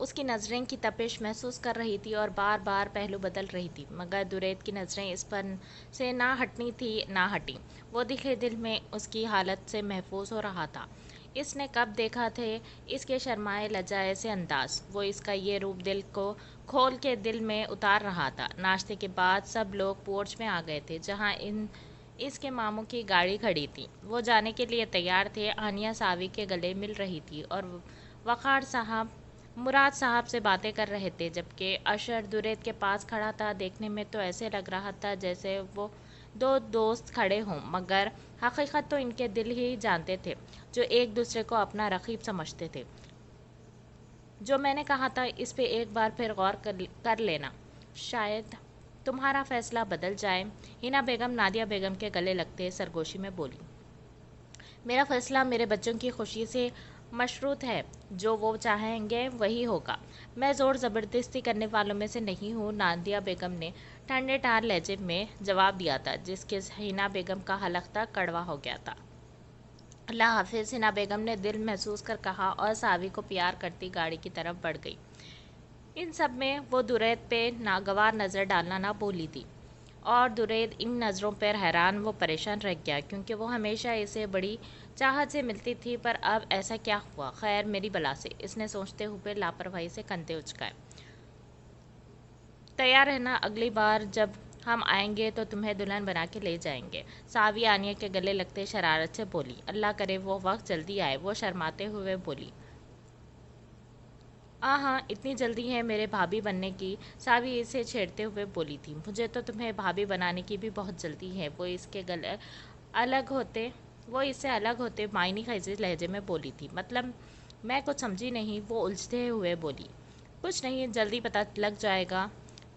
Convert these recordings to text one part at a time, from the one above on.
اس کی نظریں کی تپش محسوس کر رہی تھی اور بار بار پہلو بدل رہی تھی، مگر درید کی نظریں اس پر سے نہ ہٹنی تھی نہ ہٹی۔ وہ دل دل میں اس کی حالت سے محفوظ ہو رہا تھا۔ اس نے کب دیکھا تھے اس کے شرمائے لجائے سے انداز، وہ اس کا یہ روپ دل کو کھول کے دل میں اتار رہا تھا۔ ناشتے کے بعد سب لوگ پورچ میں آ گئے تھے جہاں اس کے ماموں کی گاڑی کھڑی تھی۔ وہ جانے کے لیے تیار تھے۔ آنیہ ساوی کے گلے مل رہی تھی اور وقار صاحب مراد صاحب سے باتیں کر رہے تھے، جبکہ اشر درید کے پاس کھڑا تھا۔ دیکھنے میں تو ایسے لگ رہا تھا جیسے وہ دو دوست کھڑے ہوں، مگر حقیقت تو ان کے دل ہی جانتے تھے جو ایک دوسرے کو اپنا رقیب سمجھتے تھے۔ جو میں نے کہا تھا اس پہ ایک بار پھر غور کر لینا، شاید تمہارا فیصلہ بدل جائے۔ حنا بیگم نادیہ بیگم کے گلے لگتے سرگوشی میں بولی، میرا فیصلہ میرے بچوں کی خوشی سے مشروط ہے، جو وہ چاہیں گے وہی ہوگا۔ میں زور زبردستی کرنے والوں میں سے نہیں ہوں، نادیہ بیگم نے ٹھنڈے ٹھار لہجے میں جواب دیا تھا، جس کے حنا بیگم کا حلق کڑوا ہو گیا تھا۔ اللہ حافظ، حنا بیگم نے دل محسوس کر کہا اور ساوی کو پیار کرتی گاڑی کی طرف بڑھ گئی۔ ان سب میں وہ درید پہ ناگوار نظر ڈالنا نہ بھولی تھی، اور درید ان نظروں پر حیران و پریشان رہ گیا، کیونکہ وہ ہمیشہ اسے بڑی چاہت سے ملتی تھی۔ پر اب ایسا کیا ہوا؟ خیر میری بلا سے، اس نے سوچتے ہوئے لاپرواہی سے کندھے اچکائے۔ تیار رہنا، اگلی بار جب ہم آئیں گے تو تمہیں دلہن بنا کے لے جائیں گے۔ ساوی آنیہ کے گلے لگتے شرارت سے بولی، اللہ کرے وہ وقت جلدی آئے۔ وہ شرماتے ہوئے بولی، ہاں اتنی جلدی ہے میرے بھابھی بننے کی؟ ساوی اسے چھیڑتے ہوئے بولی تھی، مجھے تو تمہیں بھابھی بنانے کی بھی بہت جلدی ہے۔ وہ اس سے الگ ہوتے معنی خیز لہجے میں بولی تھی، مطلب میں کچھ سمجھی نہیں۔ وہ الجھتے ہوئے بولی، کچھ نہیں، جلدی پتہ لگ جائے گا،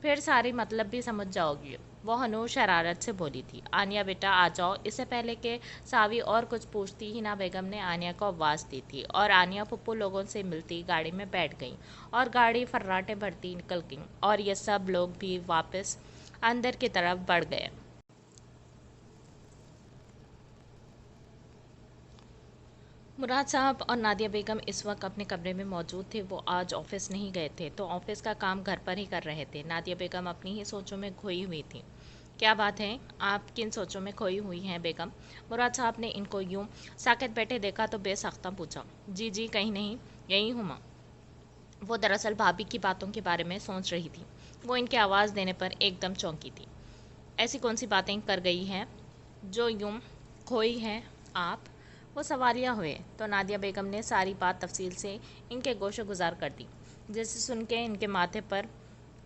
پھر ساری مطلب بھی سمجھ جاؤ گی۔ وہ ہنوز شرارت سے بولی تھی، آنیہ بیٹا آ جاؤ۔ اس سے پہلے کہ ساوی اور کچھ پوچھتی، حنا بیگم نے آنیہ کو آواز دی تھی اور آنیہ پھپھو لوگوں سے ملتی گاڑی میں بیٹھ گئیں اور گاڑی فراٹے بھرتی نکل گئی اور یہ سب لوگ بھی واپس اندر کی طرف بڑھ گئے۔ مراد صاحب اور نادیہ بیگم اس وقت اپنے کمرے میں موجود تھے۔ وہ آج آفس نہیں گئے تھے، تو آفس کا کام گھر پر ہی کر رہے تھے۔ نادیہ بیگم اپنی ہی سوچوں میں کھوئی ہوئی تھیں۔ کیا بات ہے، آپ کن سوچوں میں کھوئی ہوئی ہیں بیگم؟ مراد صاحب نے ان کو یوں ساکت بیٹھے دیکھا تو بے ساختہ پوچھا۔ جی کہیں نہیں، یہی ہوں ماں۔ وہ دراصل بھابھی کی باتوں کے بارے میں سوچ رہی تھی۔ وہ ان کے آواز دینے پر ایک دم چونکی تھی۔ ایسی کون سی باتیں کر گئی ہیں جو یوں کھوئی ہیں آپ؟ وہ سوالیہ ہوئے تو نادیہ بیگم نے ساری بات تفصیل سے ان کے گوشے گزار کر دی، جسے سن کے ان کے ماتھے پر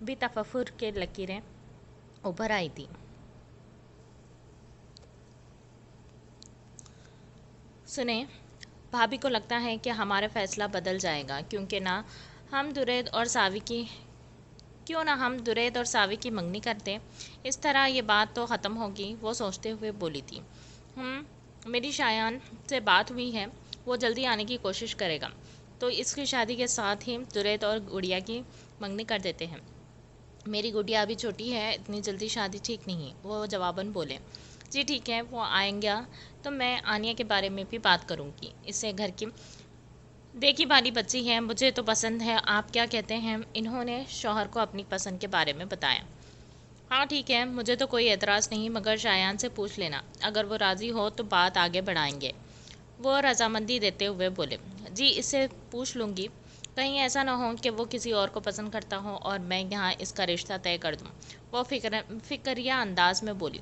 بھی تفکر کے لکیریں ابھر آئی تھی۔ سنیں، بھابھی کو لگتا ہے کہ ہمارا فیصلہ بدل جائے گا، کیوں نہ ہم درید اور ساوی کی منگنی کرتے، اس طرح یہ بات تو ختم ہوگی۔ وہ سوچتے ہوئے بولی تھی، میری شایان سے بات ہوئی ہے، وہ جلدی آنے کی کوشش کرے گا، تو اس کی شادی کے ساتھ ہی درید اور گڑیا کی منگنی کر دیتے ہیں۔ میری گڑیا ابھی چھوٹی ہے، اتنی جلدی شادی ٹھیک نہیں، وہ جواباً بولے۔ جی ٹھیک ہے، وہ آئیں گا تو میں آنیہ کے بارے میں بھی بات کروں گی، اسے گھر کی دیکھی بھالی بچی ہے، مجھے تو پسند ہے۔ آپ کیا کہتے ہیں؟ انہوں نے شوہر کو اپنی پسند کے بارے میں بتایا۔ ہاں ٹھیک ہے، مجھے تو کوئی اعتراض نہیں، مگر شایان سے پوچھ لینا، اگر وہ راضی ہو تو بات آگے بڑھائیں گے۔ وہ رضامندی دیتے ہوئے بولے، جی اس سے پوچھ لوں گی، کہیں ایسا نہ ہو کہ وہ کسی اور کو پسند کرتا ہو اور میں یہاں اس کا رشتہ طے کر دوں۔ وہ فکریہ انداز میں بولی۔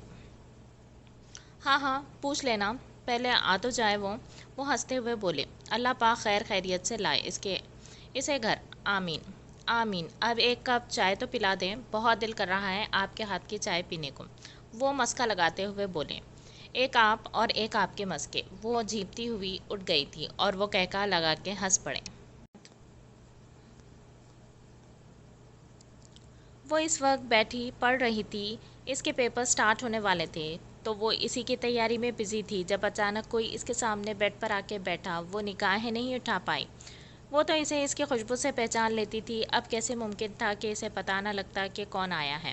ہاں پوچھ لینا، پہلے آ تو جائے وہ ہنستے ہوئے بولے، اللہ پاک خیر خیریت سے لائے اسے گھر، آمین آمین۔ اب ایک کپ چائے تو پلا دیں، بہت دل کر رہا ہے آپ کے ہاتھ کی چائے پینے کو۔ وہ مسکا لگاتے ہوئے بولے، ایک آپ اور ایک آپ کے مسکے۔ وہ جھیپتی ہوئی اٹھ گئی تھی اور وہ کہکہا لگا کے ہنس پڑے۔ وہ اس وقت بیٹھی پڑھ رہی تھی، اس کے پیپر سٹارٹ ہونے والے تھے، تو وہ اسی کی تیاری میں بزی تھی، جب اچانک کوئی اس کے سامنے بیڈ پر آ کے بیٹھا۔ وہ نگاہیں نہیں اٹھا پائی، وہ تو اسے اس کی خوشبو سے پہچان لیتی تھی، اب کیسے ممکن تھا کہ اسے پتہ نہ لگتا کہ کون آیا ہے۔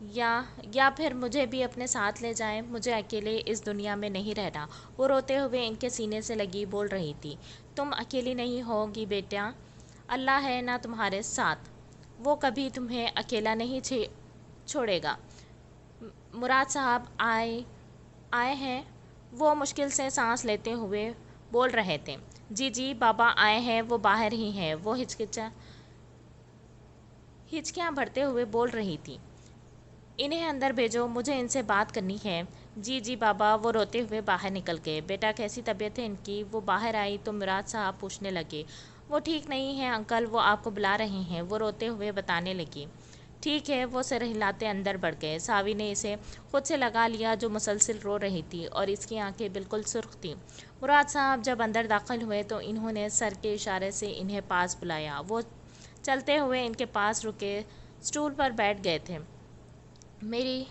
یا پھر مجھے بھی اپنے ساتھ لے جائیں، مجھے اکیلے اس دنیا میں نہیں رہنا۔ وہ روتے ہوئے ان کے سینے سے لگی بول رہی تھی، تم اکیلی نہیں ہوگی بیٹا، اللہ ہے نا تمہارے ساتھ، وہ کبھی تمہیں اکیلا نہیں چھوڑے گا۔ مراد صاحب آئے ہیں، وہ مشکل سے سانس لیتے ہوئے بول رہے تھے۔ جی جی بابا آئے ہیں، وہ باہر ہی ہیں، وہ ہچکیاں بھرتے ہوئے بول رہی تھی۔ انہیں اندر بھیجو، مجھے ان سے بات کرنی ہے۔ جی جی بابا، وہ روتے ہوئے باہر نکل گئے۔ بیٹا کیسی طبیعت ہے ان کی؟ وہ باہر آئی تو مراد صاحب پوچھنے لگے۔ وہ ٹھیک نہیں ہے انکل، وہ آپ کو بلا رہے ہیں، وہ روتے ہوئے بتانے لگی۔ ٹھیک ہے، وہ سر ہلاتے اندر بڑھ گئے۔ ساوی نے اسے خود سے لگا لیا جو مسلسل رو رہی تھی اور اس کی آنکھیں بالکل سرخ تھیں۔ مراد صاحب جب اندر داخل ہوئے تو انہوں نے سر کے اشارے سے انہیں پاس بلایا۔ وہ چلتے ہوئے ان کے پاس رکے اسٹول پر بیٹھ گئے تھے۔ میری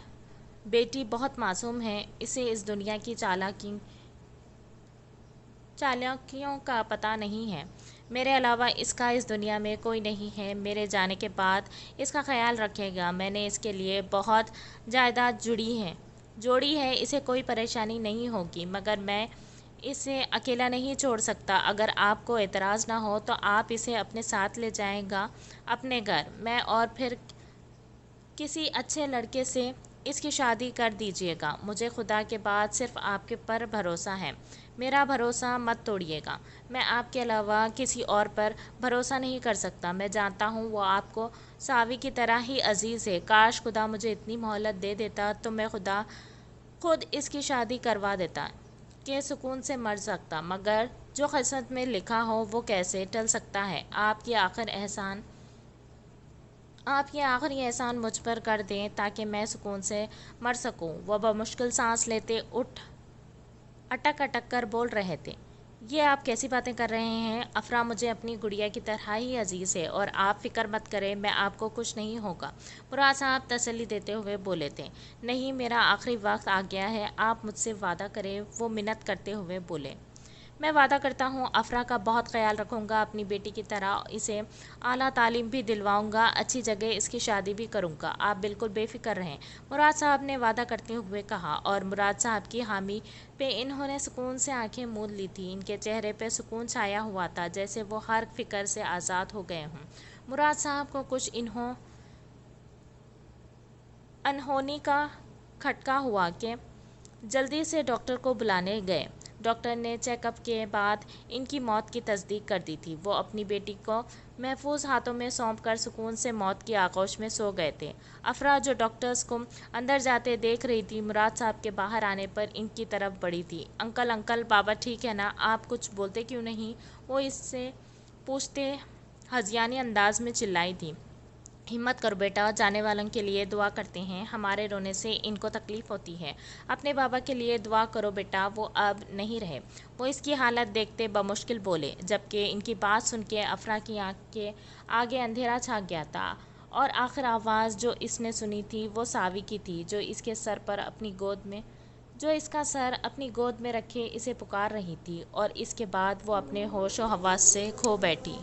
بیٹی بہت معصوم ہے، اسے اس دنیا کی چالاکیوں کا پتہ نہیں ہے۔ میرے علاوہ اس کا اس دنیا میں کوئی نہیں ہے، میرے جانے کے بعد اس کا خیال رکھے گا۔ میں نے اس کے لیے بہت جائیداد جوڑی ہے، اسے کوئی پریشانی نہیں ہوگی، مگر میں اسے اکیلا نہیں چھوڑ سکتا۔ اگر آپ کو اعتراض نہ ہو تو آپ اسے اپنے ساتھ لے جائیں گا اپنے گھر میں، اور پھر کسی اچھے لڑکے سے اس کی شادی کر دیجیے گا۔ مجھے خدا کے بعد صرف آپ کے پر بھروسہ ہے، میرا بھروسہ مت توڑیے گا۔ میں آپ کے علاوہ کسی اور پر بھروسہ نہیں کر سکتا۔ میں جانتا ہوں وہ آپ کو ساوی کی طرح ہی عزیز ہے۔ کاش خدا مجھے اتنی مہلت دے دیتا تو میں خود اس کی شادی کروا دیتا کہ سکون سے مر سکتا، مگر جو قسمت میں لکھا ہو وہ کیسے ٹل سکتا ہے۔ آپ یہ آخری احسان مجھ پر کر دیں تاکہ میں سکون سے مر سکوں۔ وہ بمشکل سانس لیتے اٹک کر بول رہے تھے۔ یہ آپ کیسی باتیں کر رہے ہیں؟ افرا مجھے اپنی گڑیا کی طرح ہی عزیز ہے، اور آپ فکر مت کریں، میں آپ کو کچھ نہیں ہوگا۔ مراد صاحب تسلی دیتے ہوئے بولے تھے۔ نہیں، میرا آخری وقت آ گیا ہے، آپ مجھ سے وعدہ کریں، وہ منت کرتے ہوئے بولے۔ میں وعدہ کرتا ہوں افرا کا بہت خیال رکھوں گا، اپنی بیٹی کی طرح اسے اعلیٰ تعلیم بھی دلواؤں گا، اچھی جگہ اس کی شادی بھی کروں گا، آپ بالکل بے فکر رہیں، مراد صاحب نے وعدہ کرتے ہوئے کہا، اور مراد صاحب کی حامی پہ انہوں نے سکون سے آنکھیں موند لی تھیں۔ ان کے چہرے پہ سکون چھایا ہوا تھا، جیسے وہ ہر فکر سے آزاد ہو گئے ہوں۔ مراد صاحب کو کچھ انہونی کا کھٹکا ہوا کہ جلدی سے ڈاکٹر کو بلانے گئے۔ ڈاکٹر نے چیک اپ کے بعد ان کی موت کی تصدیق کر دی تھی۔ وہ اپنی بیٹی کو محفوظ ہاتھوں میں سونپ کر سکون سے موت کی آغوش میں سو گئے تھے۔ افرا جو ڈاکٹرز کو اندر جاتے دیکھ رہی تھی، مراد صاحب کے باہر آنے پر ان کی طرف بڑھی تھی۔ انکل بابا ٹھیک ہے نا؟ آپ کچھ بولتے کیوں نہیں؟ وہ اس سے پوچھتے ہذیانی انداز میں چلائی تھی۔ ہمت کرو بیٹا، جانے والوں کے لیے دعا کرتے ہیں، ہمارے رونے سے ان کو تکلیف ہوتی ہے۔ اپنے بابا کے لیے دعا کرو بیٹا، وہ اب نہیں رہے۔ وہ اس کی حالت دیکھتے بمشکل بولے، جبکہ ان کی بات سن کے افرا کی آنکھ کے آگے اندھیرا چھا گیا تھا، اور آخر آواز جو اس نے سنی تھی وہ ساوی کی تھی، جو اس کا سر اپنی گود میں رکھے اسے پکار رہی تھی، اور اس کے بعد وہ اپنے ہوش و حواس سے کھو بیٹھی۔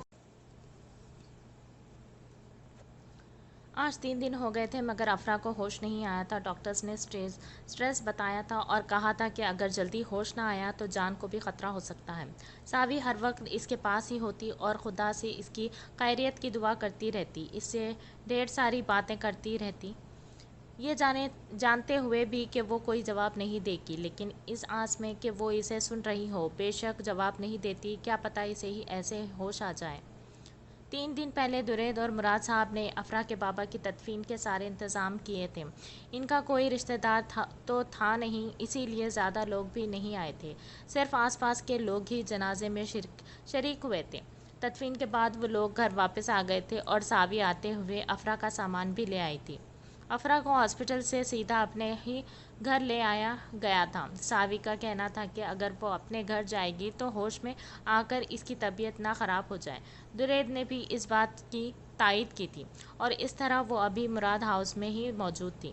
آج 3 دن ہو گئے تھے مگر افرا کو ہوش نہیں آیا تھا۔ ڈاکٹرز نے سٹریس بتایا تھا اور کہا تھا کہ اگر جلدی ہوش نہ آیا تو جان کو بھی خطرہ ہو سکتا ہے۔ ساوی ہر وقت اس کے پاس ہی ہوتی اور خدا سے اس کی خیریت کی دعا کرتی رہتی، اس سے ڈھیر ساری باتیں کرتی رہتی، یہ جانتے ہوئے بھی کہ وہ کوئی جواب نہیں دے گی، لیکن اس آس میں کہ وہ اسے سن رہی ہو۔ بے شک جواب نہیں دیتی، کیا پتہ اسے ہی ایسے ہوش آ جائے۔ 3 دن پہلے درید اور مراد صاحب نے افرا کے بابا کی تدفین کے سارے انتظام کیے تھے۔ ان کا کوئی رشتہ دار تو تھا نہیں، اسی لیے زیادہ لوگ بھی نہیں آئے تھے، صرف آس پاس کے لوگ ہی جنازے میں شریک ہوئے تھے۔ تدفین کے بعد وہ لوگ گھر واپس آ گئے تھے، اور ساوی آتے ہوئے افرا کا سامان بھی لے آئی تھی۔ افرا کو ہاسپٹل سے سیدھا اپنے ہی گھر لے آیا گیا تھا۔ ساوی کا کہنا تھا کہ اگر وہ اپنے گھر جائے گی تو ہوش میں آ کر اس کی طبیعت نہ خراب ہو جائے۔ درید نے بھی اس بات کی تائید کی تھی، اور اس طرح وہ ابھی مراد ہاؤس میں ہی موجود تھی۔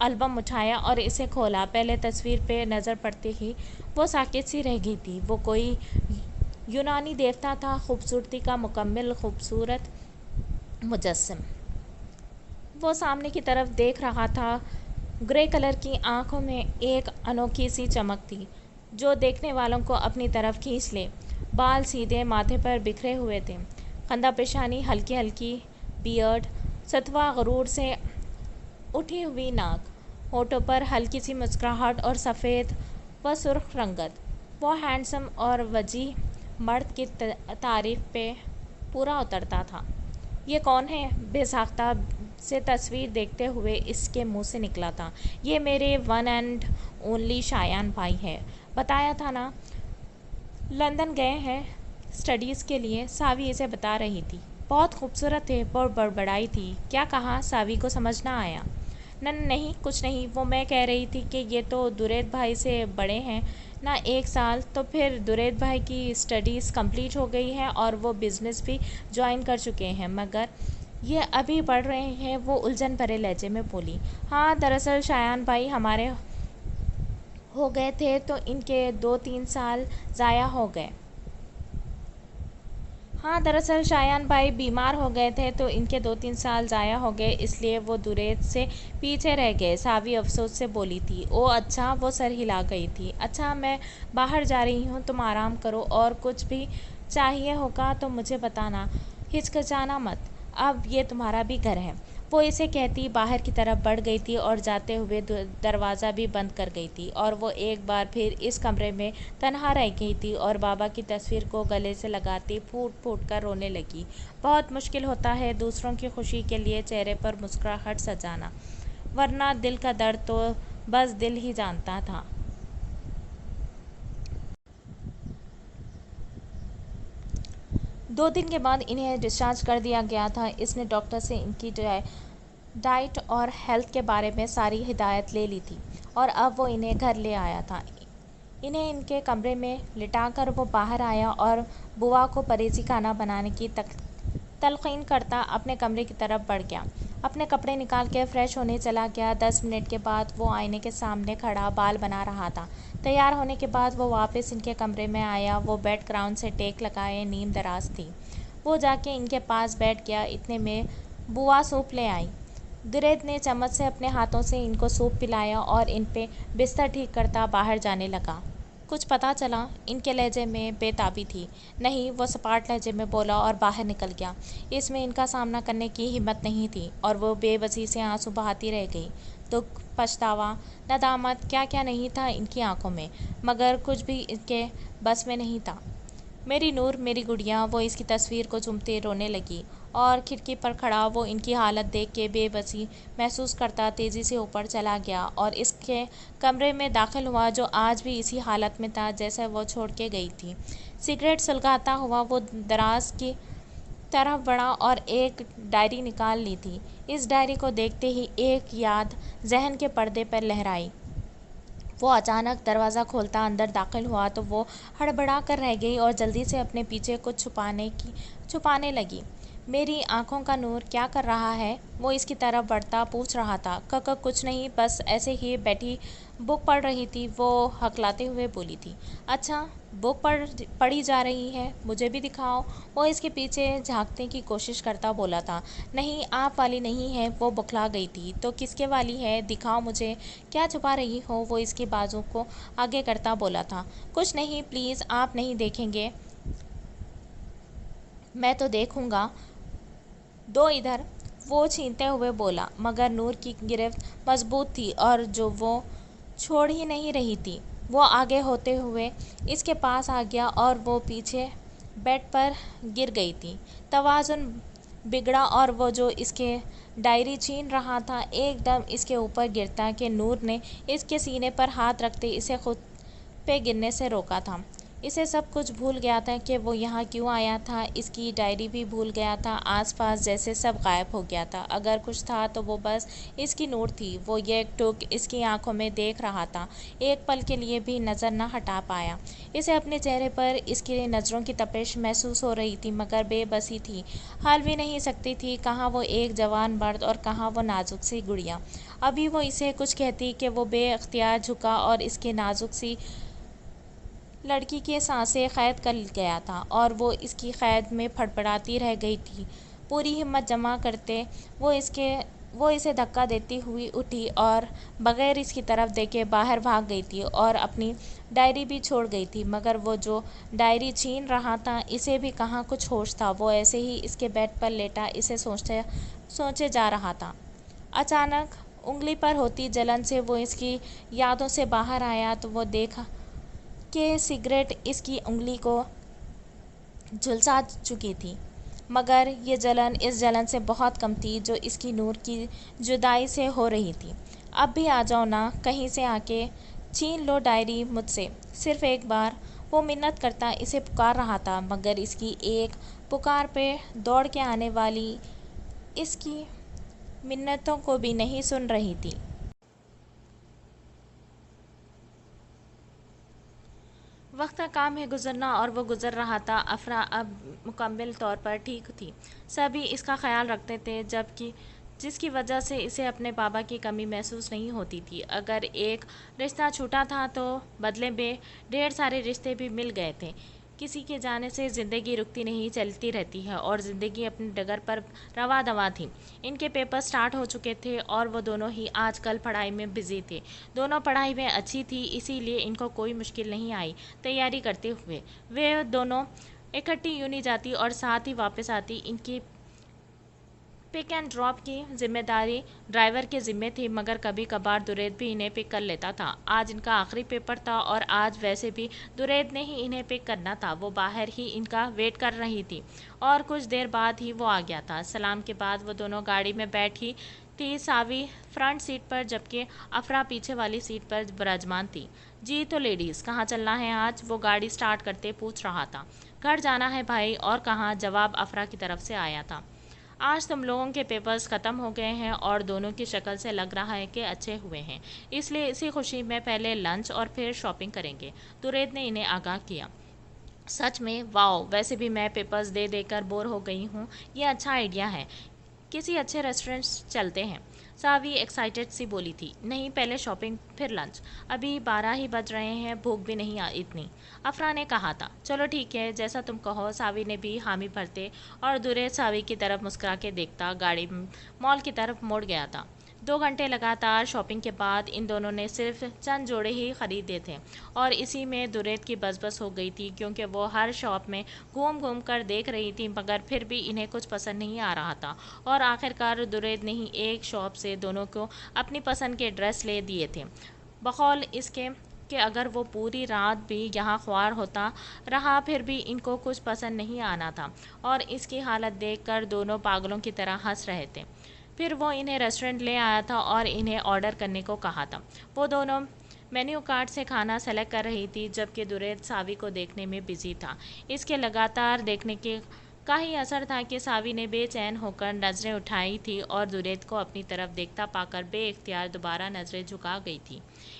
البم اٹھایا اور اسے کھولا۔ پہلے تصویر پہ نظر پڑتے ہی وہ ساکت سی رہ گئی تھی۔ وہ کوئی یونانی دیوتا تھا، خوبصورتی کا مکمل خوبصورت مجسم۔ وہ سامنے کی طرف دیکھ رہا تھا۔ گرے کلر کی آنکھوں میں ایک انوکھی سی چمک تھی جو دیکھنے والوں کو اپنی طرف کھینچ لے۔ بال سیدھے ماتھے پر بکھرے ہوئے تھے، خندہ پیشانی، ہلکی ہلکی بیئرڈ، ستوا غرور سے اٹھی ہوئی ناک، ہونٹوں پر ہلکی سی مسکراہٹ اور سفید و سرخ رنگت۔ وہ ہینڈسم اور وجیح مرد کی تعریف پہ پورا اترتا تھا۔ یہ کون ہے؟ بے ساختہ سے تصویر دیکھتے ہوئے اس کے منہ سے نکلا تھا۔ یہ میرے ون اینڈ اونلی شایان بھائی ہیں، بتایا تھا نا، لندن گئے ہیں اسٹڈیز کے لیے، ساوی اسے بتا رہی تھی۔ بہت خوبصورت تھے، وہ بڑبڑائی تھی۔ کیا کہا؟ ساوی کو سمجھ نہ آیا۔ نہیں کچھ نہیں، وہ میں کہہ رہی تھی کہ یہ تو دورید بھائی سے بڑے ہیں نا 1 سال، تو پھر دورید بھائی کی اسٹڈیز کمپلیٹ ہو گئی ہیں اور وہ بزنس بھی جوائن کر چکے ہیں، مگر یہ ابھی پڑھ رہے ہیں، وہ الجھن بھرے لہجے میں بولی۔ ہاں دراصل شایان بھائی ہمارے ہو گئے تھے تو ان کے 2-3 سال ضائع ہو گئے۔ ہاں دراصل شایان بھائی بیمار ہو گئے تھے تو ان کے 2-3 سال ضائع ہو گئے، اس لیے وہ دورید سے پیچھے رہ گئے، ساوی افسوس سے بولی تھی۔ اوہ اچھا، وہ سر ہلا گئی تھی۔ اچھا میں باہر جا رہی ہوں، تم آرام کرو اور کچھ بھی چاہیے ہوگا تو مجھے بتانا، ہچکچانا مت، اب یہ تمہارا بھی گھر ہے۔ وہ اسے کہتی باہر کی طرف بڑھ گئی تھی اور جاتے ہوئے دروازہ بھی بند کر گئی تھی، اور وہ ایک بار پھر اس کمرے میں تنہا رہ گئی تھی اور بابا کی تصویر کو گلے سے لگاتی پھوٹ پھوٹ کر رونے لگی۔ بہت مشکل ہوتا ہے دوسروں کی خوشی کے لیے چہرے پر مسکراہٹ سجانا، ورنہ دل کا درد تو بس دل ہی جانتا تھا۔ 2 دن کے بعد انہیں ڈسچارج کر دیا گیا تھا۔ اس نے ڈاکٹر سے ان کی ڈائٹ اور ہیلتھ کے بارے میں ساری ہدایت لے لی تھی اور اب وہ انہیں گھر لے آیا تھا۔ انہیں ان کے کمرے میں لٹا کر وہ باہر آیا اور بوا کو پرہیزی کھانا بنانے کی تلقین کرتا اپنے کمرے کی طرف بڑھ گیا۔ اپنے کپڑے نکال کے فریش ہونے چلا گیا۔ 10 منٹ کے بعد وہ آئینے کے سامنے کھڑا بال بنا رہا تھا۔ تیار ہونے کے بعد وہ واپس ان کے کمرے میں آیا۔ وہ بیک گراؤنڈ سے ٹیک لگائے نیم دراز تھی۔ وہ جا کے ان کے پاس بیٹھ گیا۔ اتنے میں بوا سوپ لے آئیں۔ دورید نے چمچ سے اپنے ہاتھوں سے ان کو سوپ پلایا اور ان پہ بستر ٹھیک کرتا باہر جانے لگا۔ کچھ پتہ چلا؟ ان کے لہجے میں بے تابی تھی۔ نہیں، وہ سپاٹ لہجے میں بولا اور باہر نکل گیا۔ اس میں ان کا سامنا کرنے کی ہمت نہیں تھی اور وہ بے بسی سے آنسو بہاتی رہ گئی۔ دکھ، پچھتاوا، ندامت، کیا کیا نہیں تھا ان کی آنکھوں میں، مگر کچھ بھی ان کے بس میں نہیں تھا۔ میری نور، میری گڑیا، وہ اس کی تصویر کو چومتے رونے لگی، اور کھڑکی پر کھڑا وہ ان کی حالت دیکھ کے بے بسی محسوس کرتا تیزی سے اوپر چلا گیا اور اس کے کمرے میں داخل ہوا جو آج بھی اسی حالت میں تھا جیسے وہ چھوڑ کے گئی تھی۔ سگریٹ سلگاتا ہوا وہ دراز کی طرف بڑھا اور ایک ڈائری نکال لی تھی۔ اس ڈائری کو دیکھتے ہی ایک یاد ذہن کے پردے پر لہرائی۔ وہ اچانک دروازہ کھولتا اندر داخل ہوا تو وہ ہڑبڑا کر رہ گئی اور جلدی سے اپنے پیچھے کچھ چھپانے لگی۔ میری آنکھوں کا نور کیا کر رہا ہے؟ وہ اس کی طرف بڑھتا پوچھ رہا تھا۔ کچھ نہیں، بس ایسے ہی بیٹھی بک پڑھ رہی تھی، وہ ہکلاتے ہوئے بولی تھی۔ اچھا، بک پڑھی جا رہی ہے، مجھے بھی دکھاؤ، وہ اس کے پیچھے جھانکنے کی کوشش کرتا بولا تھا۔ نہیں، آپ والی نہیں ہے، وہ بوکھلا گئی تھی۔ تو کس کے والی ہے؟ دکھاؤ مجھے، کیا چھپا رہی ہو؟ وہ اس کے بازو کو آگے کرتا بولا تھا۔ کچھ نہیں، پلیز، آپ نہیں دیکھیں گے؟ میں تو دیکھوں گا، دو ادھر، وہ چھینتے ہوئے بولا، مگر نور کی گرفت مضبوط تھی اور جو وہ چھوڑ ہی نہیں رہی تھی۔ وہ آگے ہوتے ہوئے اس کے پاس آ گیا اور وہ پیچھے بیڈ پر گر گئی تھی۔ توازن بگڑا اور وہ جو اس کے ڈائری چھین رہا تھا ایک دم اس کے اوپر گرتا کہ نور نے اس کے سینے پر ہاتھ رکھتے اسے خود پہ گرنے سے روکا تھا۔ اسے سب کچھ بھول گیا تھا کہ وہ یہاں کیوں آیا تھا، اس کی ڈائری بھی بھول گیا تھا، آس پاس جیسے سب غائب ہو گیا تھا۔ اگر کچھ تھا تو وہ بس اس کی نور تھی۔ وہ یک ٹک اس کی آنکھوں میں دیکھ رہا تھا، ایک پل کے لیے بھی نظر نہ ہٹا پایا۔ اسے اپنے چہرے پر اس کی نظروں کی تپش محسوس ہو رہی تھی، مگر بے بسی تھی، ہل بھی نہیں سکتی تھی، کہاں وہ ایک جوان مرد اور کہاں وہ نازک سی گڑیا۔ ابھی وہ اسے کچھ کہتی کہ وہ بے اختیار جھکا اور اس کے نازک سی لڑکی کے سانسیں قید کر گیا تھا اور وہ اس کی قید میں پھڑپڑاتی رہ گئی تھی۔ پوری ہمت جمع کرتے وہ اسے دھکا دیتی ہوئی اٹھی اور بغیر اس کی طرف دیکھے باہر بھاگ گئی تھی اور اپنی ڈائری بھی چھوڑ گئی تھی، مگر وہ جو ڈائری چھین رہا تھا اسے بھی کہاں کچھ ہوش تھا۔ وہ ایسے ہی اس کے بیڈ پر لیٹا اسے سوچے جا رہا تھا۔ اچانک انگلی پر ہوتی جلن سے وہ اس کی یادوں سے باہر آیا تو وہ دیکھا کہ سگریٹ اس کی انگلی کو جھلسا چکی تھی، مگر یہ جلن اس جلن سے بہت کم تھی جو اس کی نور کی جدائی سے ہو رہی تھی۔ اب بھی آ جاؤ نا، کہیں سے آ کے چھین لو ڈائری مجھ سے، صرف ایک بار۔ وہ منت کرتا اسے پکار رہا تھا، مگر اس کی ایک پکار پہ دوڑ کے آنے والی اس کی منتوں کو بھی نہیں سن رہی تھی۔ وقت کا کام ہے گزرنا اور وہ گزر رہا تھا۔ افرا اب مکمل طور پر ٹھیک تھی، سبھی اس کا خیال رکھتے تھے، جس کی وجہ سے اسے اپنے بابا کی کمی محسوس نہیں ہوتی تھی۔ اگر ایک رشتہ چھوٹا تھا تو بدلے میں ڈھیر سارے رشتے بھی مل گئے تھے۔ کسی کے جانے سے زندگی رکتی نہیں، چلتی رہتی ہے اور زندگی اپنی ڈگر پر رواں دواں تھی۔ ان کے پیپر سٹارٹ ہو چکے تھے اور وہ دونوں ہی آج کل پڑھائی میں بزی تھے۔ دونوں پڑھائی میں اچھی تھی، اسی لیے ان کو کوئی مشکل نہیں آئی تیاری کرتے ہوئے۔ وہ دونوں اکٹھی یونی جاتی اور ساتھ ہی واپس آتی۔ ان کی پک اینڈ ڈراپ کی ذمہ داری ڈرائیور کے ذمے تھی، مگر کبھی کبھار درید بھی انہیں پک کر لیتا تھا۔ آج ان کا آخری پیپر تھا اور آج ویسے بھی درید نے ہی انہیں پک کرنا تھا۔ وہ باہر ہی ان کا ویٹ کر رہی تھی اور کچھ دیر بعد ہی وہ آ گیا تھا۔ سلام کے بعد وہ دونوں گاڑی میں بیٹھی تھی، ساوی فرنٹ سیٹ پر جبکہ افرا پیچھے والی سیٹ پر براجمان تھی۔ جی تو لیڈیز، کہاں چلنا ہے آج؟ وہ گاڑی سٹارٹ کرتے پوچھ رہا تھا۔ گھر جانا ہے بھائی، اور کہاں؟ جواب افرا کی طرف سے آیا تھا۔ آج تم لوگوں کے پیپرز ختم ہو گئے ہیں اور دونوں کی شکل سے لگ رہا ہے کہ اچھے ہوئے ہیں، اس لیے اسی خوشی میں پہلے لنچ اور پھر شاپنگ کریں گے، درید نے انہیں آگاہ کیا۔ سچ میں؟ واؤ، ویسے بھی میں پیپرز دے دے کر بور ہو گئی ہوں، یہ اچھا آئیڈیا ہے، کسی اچھے ریسٹورنٹ چلتے ہیں، ساوی ایکسائٹڈ سی بولی تھی۔ نہیں، پہلے شاپنگ پھر لنچ، ابھی 12 ہی بج رہے ہیں، بھوک بھی نہیں اتنی، افرا نے کہا تھا۔ چلو ٹھیک ہے، جیسا تم کہو، ساوی نے بھی حامی بھرتے اور درید ساوی کی طرف مسکرا کے دیکھتا گاڑی مال کی طرف موڑ گیا تھا۔ 2 گھنٹے لگاتار شاپنگ کے بعد ان دونوں نے صرف چند جوڑے ہی خریدے تھے اور اسی میں درید کی بس بس ہو گئی تھی، کیونکہ وہ ہر شاپ میں گھوم گھوم کر دیکھ رہی تھی، مگر پھر بھی انہیں کچھ پسند نہیں آ رہا تھا اور آخرکار درید نے ہی ایک شاپ سے دونوں کو اپنی پسند کے ڈریس لے دیے تھے، بقول اس کے کہ اگر وہ پوری رات بھی یہاں خوار ہوتا رہا پھر بھی ان کو کچھ پسند نہیں آنا تھا اور اس کی حالت دیکھ کر دونوں پاگلوں کی طرح ہنس رہے تھے۔ پھر وہ انہیں ریسٹورنٹ لے آیا تھا اور انہیں آرڈر کرنے کو کہا تھا۔ وہ دونوں مینیو کارڈ سے کھانا سلیکٹ کر رہی تھی جبکہ درید ساوی کو دیکھنے میں بزی تھا۔ اس کے لگاتار دیکھنے کا ہی اثر تھا کہ ساوی نے بے چین ہو کر نظریں اٹھائی تھی اور درید کو اپنی طرف دیکھتا پا کر بے اختیار دوبارہ نظریں جھکا گئی تھی۔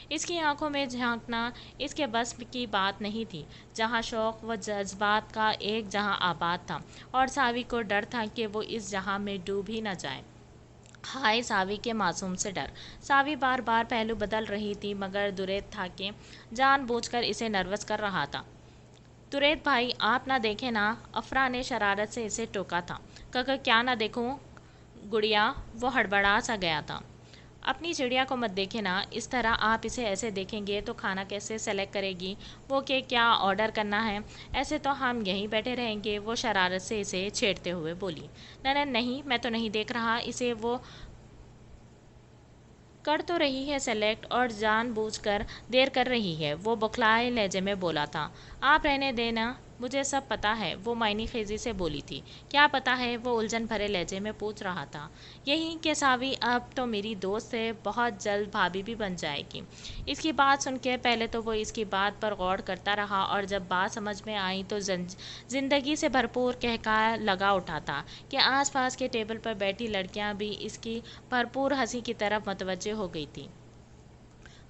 اس کی آنکھوں میں جھانکنا اس کے بس کی بات نہیں تھی۔ جہاں شوق و جذبات کا ایک جہاں آباد تھا اور ساوی کو ڈر تھا کہ وہ اس جہاں میں ڈوب ہی نہ جائے۔ ہائے ساوی کے معصوم سے ڈر! ساوی بار بار پہلو بدل رہی تھی، مگر درید تھا کہ جان بوجھ کر اسے نروس کر رہا تھا۔ درید بھائی، آپ نہ دیکھیں نا، افرا نے شرارت سے اسے ٹوکا تھا۔ کیا نہ دیکھوں گڑیا؟ وہ ہڑبڑا سا گیا تھا۔ اپنی چڑیا کو مت دیکھیں نا، اس طرح آپ اسے ایسے دیکھیں گے تو کھانا کیسے سلیکٹ کرے گی وہ کہ کیا آرڈر کرنا ہے؟ ایسے تو ہم یہیں بیٹھے رہیں گے، وہ شرارت سے اسے چھیڑتے ہوئے بولی۔ نہیں، میں تو نہیں دیکھ رہا اسے، وہ کر تو رہی ہے سلیکٹ اور جان بوجھ کر دیر کر رہی ہے، وہ بوکھلائے لہجے میں بولا تھا۔ آپ رہنے دیں نا، مجھے سب پتہ ہے، وہ معنی خیزی سے بولی تھی۔ کیا پتہ ہے؟ وہ الجھن بھرے لہجے میں پوچھ رہا تھا۔ یہی کہ ساوی اب تو میری دوست ہے، بہت جلد بھابھی بھی بن جائے گی۔ اس کی بات سن کے پہلے تو وہ اس کی بات پر غور کرتا رہا اور جب بات سمجھ میں آئی تو زندگی سے بھرپور قہقہہ لگا اٹھا تھا کہ آس پاس کے ٹیبل پر بیٹھی لڑکیاں بھی اس کی بھرپور ہنسی کی طرف متوجہ ہو گئی تھیں۔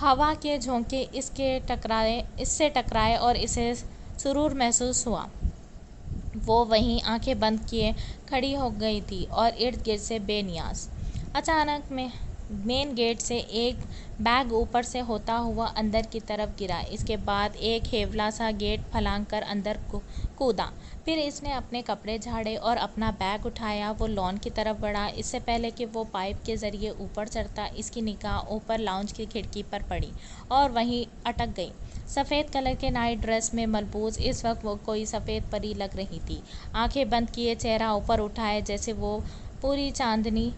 ہوا کے جھونکے اس سے ٹکرائے اور اسے سرور محسوس ہوا۔ وہ وہیں آنکھیں بند کیے کھڑی ہو گئی تھی اور ارد گرد سے بے نیاز۔ اچانک مین گیٹ سے ایک بیگ اوپر سے ہوتا ہوا اندر کی طرف گرا۔ اس کے بعد ایک ہیولا سا گیٹ پھلانگ کر اندر کودا۔ پھر اس نے اپنے کپڑے جھاڑے اور اپنا بیگ اٹھایا۔ وہ لان کی طرف بڑھا۔ اس سے پہلے کہ وہ پائپ کے ذریعے اوپر چڑھتا، اس کی نگاہ اوپر لاؤنج کی کھڑکی پر پڑی اور وہیں اٹک گئی۔ سفید کلر کے نائٹ ڈریس میں ملبوس اس وقت وہ کوئی سفید پری لگ رہی تھی۔ آنکھیں بند کیے، چہرہ اوپر اٹھائے، جیسے وہ پوری چاندنی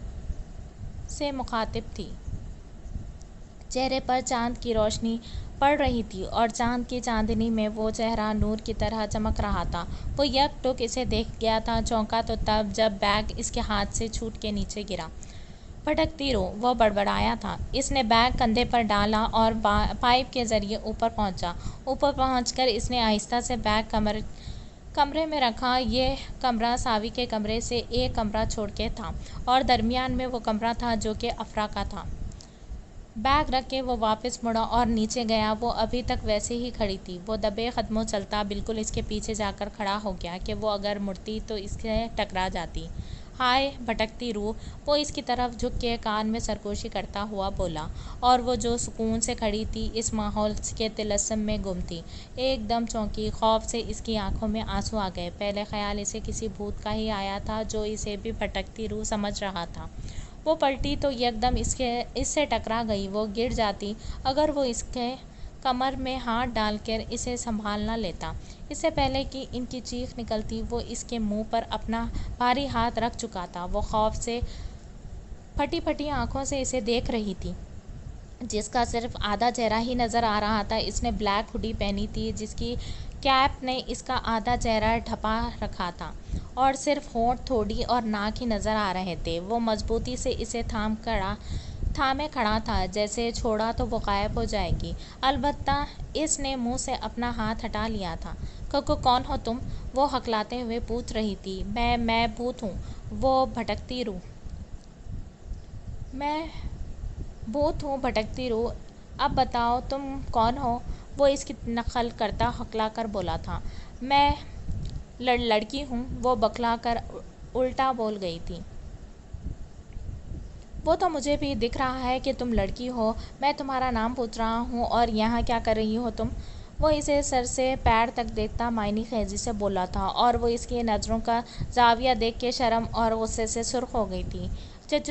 سے مخاطب تھی۔ چہرے پر چاند کی روشنی پڑ رہی تھی اور چاند کی چاندنی میں وہ چہرہ نور کی طرح چمک رہا تھا۔ وہ یک ٹک اسے دیکھ گیا تھا۔ چونکا تو تب جب بیگ اس کے ہاتھ سے چھوٹ کے نیچے گرا۔ بھٹکتی روح، وہ بڑبڑایا تھا۔ اس نے بیگ کندھے پر ڈالا اور پائپ کے ذریعے اوپر پہنچا۔ اوپر پہنچ کر اس نے آہستہ سے بیگ کمرے میں رکھا۔ یہ کمرہ ساوی کے کمرے سے ایک کمرہ چھوڑ کے تھا اور درمیان میں وہ کمرہ تھا جو کہ افرا کا تھا۔ بیگ رکھ کے وہ واپس مڑا اور نیچے گیا۔ وہ ابھی تک ویسے ہی کھڑی تھی۔ وہ دبے قدموں چلتا بالکل اس کے پیچھے جا کر کھڑا ہو گیا کہ وہ اگر مڑتی تو اس سے ٹکرا جاتی۔ ہائے بھٹکتی روح، وہ اس کی طرف جھک کے کان میں سرگوشی کرتا ہوا بولا، اور وہ جو سکون سے کھڑی تھی، اس ماحول کے طلسم میں گم تھی۔ ایک دم چونکی۔ خوف سے اس کی آنکھوں میں آنسو آ گئے۔ پہلے خیال اسے کسی بھوت کا ہی آیا تھا جو اسے بھی بھٹکتی روح سمجھ رہا تھا۔ وہ پلٹی تو یکدم اس سے ٹکرا گئی۔ وہ گر جاتی اگر وہ اس کے کمر میں ہاتھ ڈال کر اسے سنبھال نہ لیتا۔ اس سے پہلے کہ ان کی چیخ نکلتی، وہ اس کے منہ پر اپنا بھاری ہاتھ رکھ چکا تھا۔ وہ خوف سے پھٹی پھٹی آنکھوں سے اسے دیکھ رہی تھی، جس کا صرف آدھا چہرہ ہی نظر آ رہا تھا۔ اس نے بلیک ہوڈی پہنی تھی جس کی کیپ نے اس کا آدھا چہرہ ڈھپا رکھا تھا اور صرف ہونٹ، تھوڑی اور ناک ہی نظر آ رہے تھے۔ وہ مضبوطی سے اسے تھامے کھڑا تھا، جیسے چھوڑا تو وہ غائب ہو جائے گی۔ البتہ اس نے منہ سے اپنا ہاتھ ہٹا لیا تھا۔ کون ہو تم؟ وہ ہکلاتے ہوئے پوچھ رہی تھی۔ میں بھوت ہوں۔ وہ بھٹکتی روح۔ میں بھوت ہوں بھٹکتی روح، اب بتاؤ تم کون ہو؟ وہ اس کی نقل کرتا ہکلا کر بولا تھا۔ میں لڑکی ہوں، وہ بکلا کر الٹا بول گئی تھی۔ وہ تو مجھے بھی دکھ رہا ہے کہ تم لڑکی ہو۔ میں تمہارا نام پوچھ رہا ہوں اور یہاں کیا کر رہی ہو تم؟ وہ اسے سر سے پیر تک دیکھتا معنی خیزی سے بولا تھا اور وہ اس کی نظروں کا زاویہ دیکھ کے شرم اور غصے سے سرخ ہو گئی تھی۔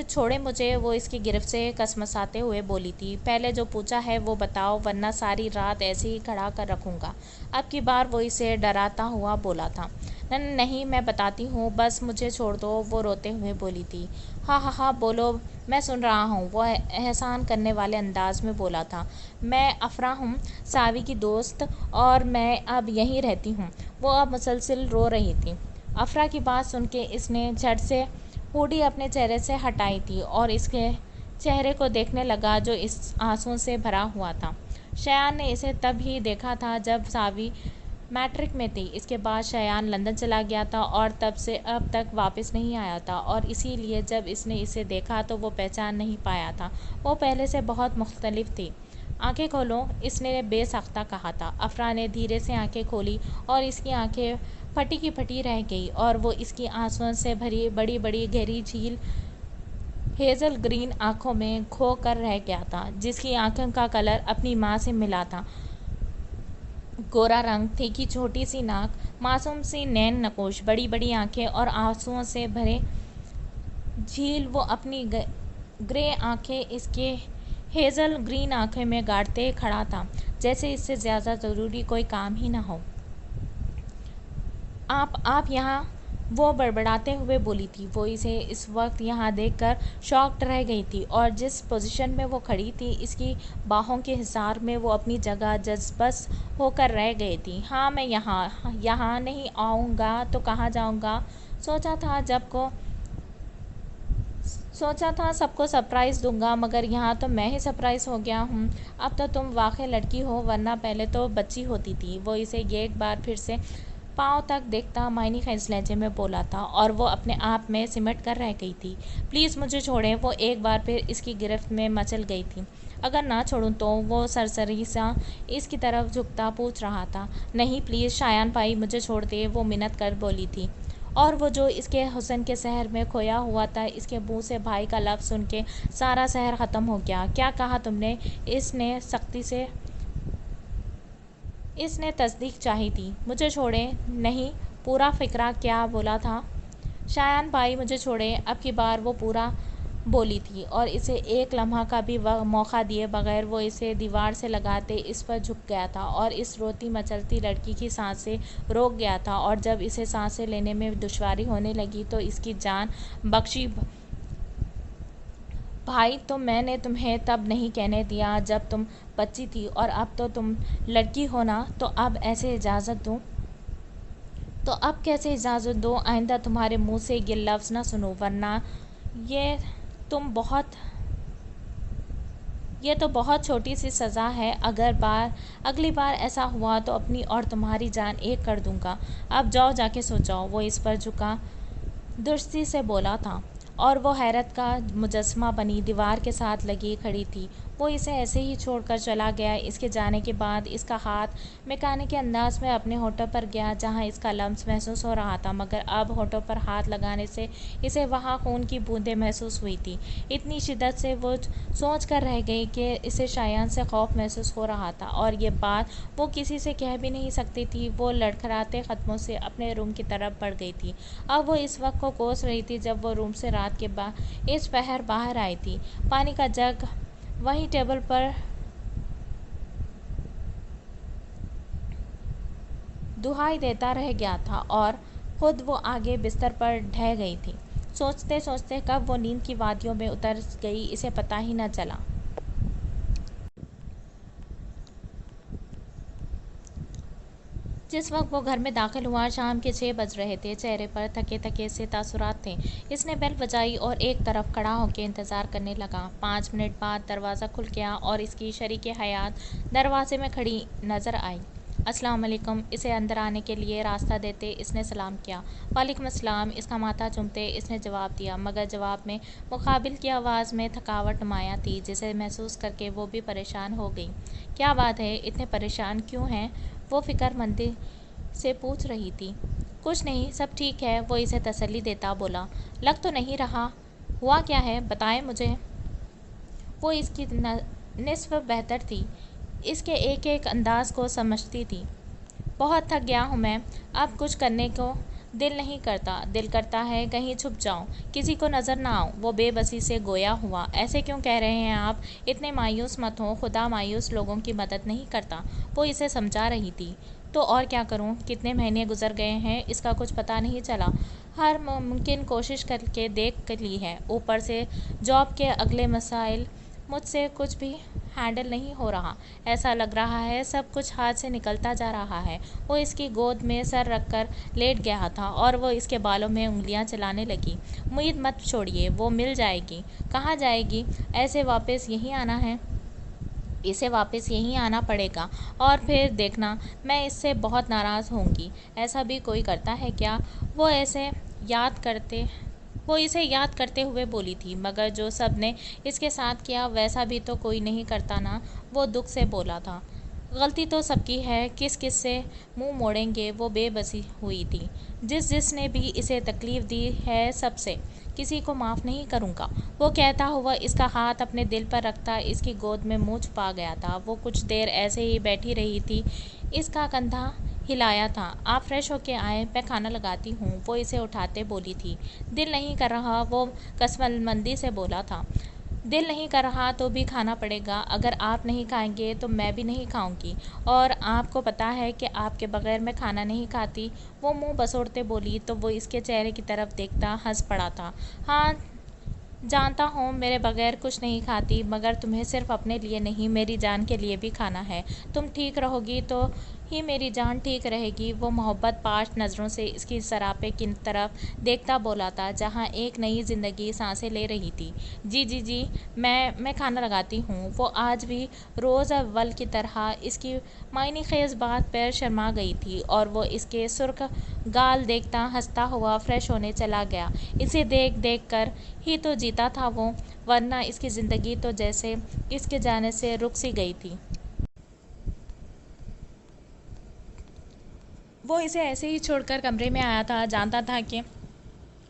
چھوڑے مجھے، وہ اس کی گرفت سے کسمساتے ہوئے بولی تھی۔ پہلے جو پوچھا ہے وہ بتاؤ، ورنہ ساری رات ایسے ہی کھڑا کر رکھوں گا۔ اب کی بار وہ اسے ڈراتا ہوا بولا تھا۔ نہیں، میں بتاتی ہوں، بس مجھے چھوڑ دو، وہ روتے ہوئے بولی تھی۔ ہاں بولو، میں سن رہا ہوں، وہ احسان کرنے والے انداز میں بولا تھا۔ میں افرا ہوں، ساوی کی دوست، اور میں اب یہیں رہتی ہوں۔ وہ اب مسلسل رو رہی تھی۔ افرا کی بات سن کے اس نے جھٹ سے ہوڈی اپنے چہرے سے ہٹائی تھی اور اس کے چہرے کو دیکھنے لگا جو آنسوؤں سے بھرا ہوا تھا۔ شایان نے اسے تب ہی دیکھا تھا جب ساوی میٹرک میں تھی۔ اس کے بعد شایان لندن چلا گیا تھا اور تب سے اب تک واپس نہیں آیا تھا، اور اسی لیے جب اس نے اسے دیکھا تو وہ پہچان نہیں پایا تھا۔ وہ پہلے سے بہت مختلف تھی۔ آنکھیں کھولو، اس نے بے ساختہ کہا تھا۔ افرا نے دھیرے سے آنکھیں کھولی اور اس کی آنکھیں پھٹی کی پھٹی رہ گئیں اور وہ اس کی آنسوؤں سے بھری بڑی بڑی گہری جھیل ہیزل گرین آنکھوں میں کھو کر رہ گیا تھا، جس کی آنکھوں کا کلر اپنی ماں سے ملا تھا۔ گورا رنگ، تھیکی چھوٹی سی ناک، معصوم سی نین نقوش، بڑی بڑی آنکھیں اور آنسوؤں سے بھرے جھیل۔ وہ اپنی گرے آنکھیں اس کے ہیزل گرین آنکھوں میں گاڑتے کھڑا تھا، جیسے اس سے زیادہ ضروری کوئی کام ہی نہ ہو۔ آپ یہاں، وہ بڑبڑاتے ہوئے بولی تھی۔ وہ اسے اس وقت یہاں دیکھ کر شاکڈ رہ گئی تھی اور جس پوزیشن میں وہ کھڑی تھی، اس کی باہوں کے حصار میں وہ اپنی جگہ جذبس ہو کر رہ گئی تھی۔ ہاں، میں یہاں نہیں آؤں گا تو کہاں جاؤں گا؟ سوچا تھا سب کو سرپرائز دوں گا، مگر یہاں تو میں ہی سرپرائز ہو گیا ہوں۔ اب تو تم واقعی لڑکی ہو، ورنہ پہلے تو بچی ہوتی تھی۔ وہ اسے ایک بار پھر سے پاؤں تک دیکھتا معنی خیز لہجے میں بولا تھا اور وہ اپنے آپ میں سمٹ کر رہ گئی تھی۔ پلیز مجھے چھوڑیں، وہ ایک بار پھر اس کی گرفت میں مچل گئی تھی۔ اگر نہ چھوڑوں تو؟ وہ سرسری سا اس کی طرف جھکتا پوچھ رہا تھا۔ نہیں پلیز شایان بھائی مجھے چھوڑ دے، وہ منت کر بولی تھی۔ اور وہ جو اس کے حسن کے سحر میں کھویا ہوا تھا، اس کے منہ سے بھائی کا لفظ سن کے سارا سحر ختم ہو گیا۔ کیا کہا تم نے؟ اس نے سختی سے اس نے تصدیق چاہی تھی۔ مجھے چھوڑیں؟ نہیں، پورا فقرہ کیا بولا تھا؟ شایان بھائی مجھے چھوڑیں، اب کی بار وہ پورا بولی تھی، اور اسے ایک لمحہ کا بھی موقع دیے بغیر وہ اسے دیوار سے لگاتے اس پر جھک گیا تھا اور اس روتی مچلتی لڑکی کی سانسیں روک گیا تھا، اور جب اسے سانسیں لینے میں دشواری ہونے لگی تو اس کی جان بخشی۔ بھائی تو میں نے تمہیں تب نہیں کہنے دیا جب تم بچی تھی، اور اب تو تم لڑکی ہو نا، تو اب ایسے اجازت دوں؟ تو اب کیسے اجازت دوں؟ آئندہ تمہارے منہ سے یہ لفظ نہ سنوں، ورنہ یہ تو بہت چھوٹی سی سزا ہے۔ اگلی بار ایسا ہوا تو اپنی اور تمہاری جان ایک کر دوں گا۔ اب جاؤ، جا کے سو جاؤ۔ وہ اس پر جھکا درستی سے بولا تھا، اور وہ حیرت کا مجسمہ بنی دیوار کے ساتھ لگی کھڑی تھی۔ وہ اسے ایسے ہی چھوڑ کر چلا گیا۔ اس کے جانے کے بعد اس کا ہاتھ میکانکی انداز میں اپنے ہونٹوں پر گیا جہاں اس کا لمس محسوس ہو رہا تھا، مگر اب ہونٹوں پر ہاتھ لگانے سے اسے وہاں خون کی بوندیں محسوس ہوئی تھیں۔ اتنی شدت سے وہ سوچ کر رہ گئی کہ اسے شایان سے خوف محسوس ہو رہا تھا، اور یہ بات وہ کسی سے کہہ بھی نہیں سکتی تھی۔ وہ لڑکھڑاتے قدموں سے اپنے روم کی طرف بڑھ گئی تھی۔ اب وہ اس وقت کو کوس رہی تھی جب وہ روم سے رات کے اس پہر باہر آئی تھی۔ پانی کا جگ وہیں ٹیبل پر دہائی دیتا رہ گیا تھا، اور خود وہ آگے بستر پر ڈھہ گئی تھی۔ سوچتے سوچتے کب وہ نیند کی وادیوں میں اتر گئی اسے پتہ ہی نہ چلا۔ جس وقت وہ گھر میں داخل ہوا شام کے 6 بج رہے تھے۔ چہرے پر تھکے تھکے سے تاثرات تھے۔ اس نے بیل بجائی اور ایک طرف کھڑا ہو کے انتظار کرنے لگا۔ 5 منٹ بعد دروازہ کھل گیا اور اس کی شریک حیات دروازے میں کھڑی نظر آئی۔ السلام علیکم۔ اسے اندر آنے کے لیے راستہ دیتے اس نے سلام کیا۔ وعلیکم السلام، اس کا ماتھا چومتے اس نے جواب دیا، مگر جواب میں مقابل کی آواز میں تھکاوٹ نمایاں تھی جسے محسوس کر کے وہ بھی پریشان ہو گئی۔ کیا بات ہے، اتنے پریشان کیوں ہیں؟ وہ فکر مندی سے پوچھ رہی تھی۔ کچھ نہیں، سب ٹھیک ہے، وہ اسے تسلی دیتا بولا۔ لگ تو نہیں رہا۔ ہوا کیا ہے، بتائیں مجھے۔ وہ اس کی نصف بہتر تھی، اس کے ایک ایک انداز کو سمجھتی تھی۔ بہت تھک گیا ہوں میں، اب کچھ کرنے کو دل نہیں کرتا۔ دل کرتا ہے کہیں چھپ جاؤں، کسی کو نظر نہ آؤں۔ وہ بے بسی سے گویا ہوا۔ ایسے کیوں کہہ رہے ہیں آپ؟ اتنے مایوس مت ہوں، خدا مایوس لوگوں کی مدد نہیں کرتا، وہ اسے سمجھا رہی تھی۔ تو اور کیا کروں؟ کتنے مہینے گزر گئے ہیں، اس کا کچھ پتہ نہیں چلا۔ ہر ممکن کوشش کر کے دیکھ لی ہے، اوپر سے جاب کے اگلے مسائل، مجھ سے کچھ بھی ہینڈل نہیں ہو رہا۔ ایسا لگ رہا ہے سب کچھ ہاتھ سے نکلتا جا رہا ہے۔ وہ اس کی گود میں سر رکھ کر لیٹ گیا تھا اور وہ اس کے بالوں میں انگلیاں چلانے لگی۔ امید مت چھوڑیے، وہ مل جائے گی۔ کہاں جائے گی؟ اسے واپس یہیں آنا پڑے گا، اور پھر دیکھنا میں اس سے بہت ناراض ہوں گی۔ ایسا بھی کوئی کرتا ہے کیا؟ وہ اسے یاد کرتے ہوئے بولی تھی، مگر جو سب نے اس کے ساتھ کیا ویسا بھی تو کوئی نہیں کرتا نا، وہ دکھ سے بولا تھا۔ غلطی تو سب کی ہے، کس سے منہ موڑیں گے؟ وہ بے بسی ہوئی تھی۔ جس نے بھی اسے تکلیف دی ہے سب سے، کسی کو معاف نہیں کروں گا، وہ کہتا ہوا اس کا ہاتھ اپنے دل پر رکھتا اس کی گود میں منہ چھپا گیا تھا۔ وہ کچھ دیر ایسے ہی بیٹھی رہی تھی، اس کا کندھا ہلایا تھا۔ آپ فریش ہو کے آئیں، میں کھانا لگاتی ہوں، وہ اسے اٹھاتے بولی تھی۔ دل نہیں کر رہا، وہ قسمندی سے بولا تھا۔ دل نہیں کر رہا تو بھی کھانا پڑے گا، اگر آپ نہیں کھائیں گے تو میں بھی نہیں کھاؤں گی، اور آپ کو پتہ ہے کہ آپ کے بغیر میں کھانا نہیں کھاتی، وہ منہ بسوڑتے بولی تو وہ اس کے چہرے کی طرف دیکھتا ہنس پڑا تھا۔ ہاں جانتا ہوں میرے بغیر کچھ نہیں کھاتی، مگر تمہیں صرف اپنے لیے نہیں میری جان کے لیے بھی کھانا ہے۔ تم ٹھیک رہو گی تو ہی میری جان ٹھیک رہے گی۔ وہ محبت پاش نظروں سے اس کی سراپے کی طرف دیکھتا بولا تھا، جہاں ایک نئی زندگی سانسیں لے رہی تھی۔ جی جی جی، میں کھانا لگاتی ہوں۔ وہ آج بھی روز اول کی طرح اس کی معنی خیز بات پر شرما گئی تھی، اور وہ اس کے سرخ گال دیکھتا ہنستا ہوا فریش ہونے چلا گیا۔ اسے دیکھ دیکھ کر ہی تو جیتا تھا وہ، ورنہ اس کی زندگی تو جیسے اس کے جانے سے رک سی گئی تھی۔ وہ اسے ایسے ہی چھوڑ کر کمرے میں آیا تھا، جانتا تھا کہ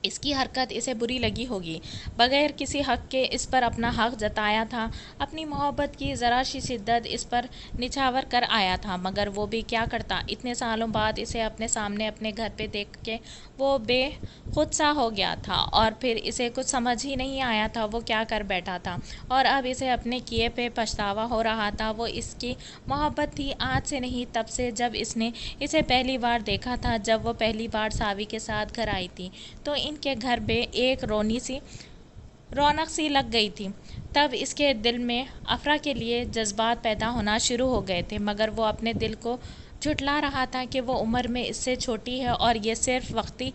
اس کی حرکت اسے بری لگی ہوگی۔ بغیر کسی حق کے اس پر اپنا حق جتایا تھا، اپنی محبت کی ذرا سی شدت اس پر نچھاور کر آیا تھا، مگر وہ بھی کیا کرتا۔ اتنے سالوں بعد اسے اپنے سامنے اپنے گھر پہ دیکھ کے وہ بے خود سا ہو گیا تھا، اور پھر اسے کچھ سمجھ ہی نہیں آیا تھا وہ کیا کر بیٹھا تھا، اور اب اسے اپنے کیے پہ پچھتاوا ہو رہا تھا۔ وہ اس کی محبت تھی، آج سے نہیں تب سے جب اس نے اسے پہلی بار دیکھا تھا، جب وہ پہلی بار ساوی کے ساتھ گھر آئی تھی تو ان کے گھر میں ایک رونق سی لگ گئی تھی۔ تب اس کے دل میں افرا کے لیے جذبات پیدا ہونا شروع ہو گئے تھے، مگر وہ اپنے دل کو جھٹلا رہا تھا کہ وہ عمر میں اس سے چھوٹی ہے اور یہ صرف وقتی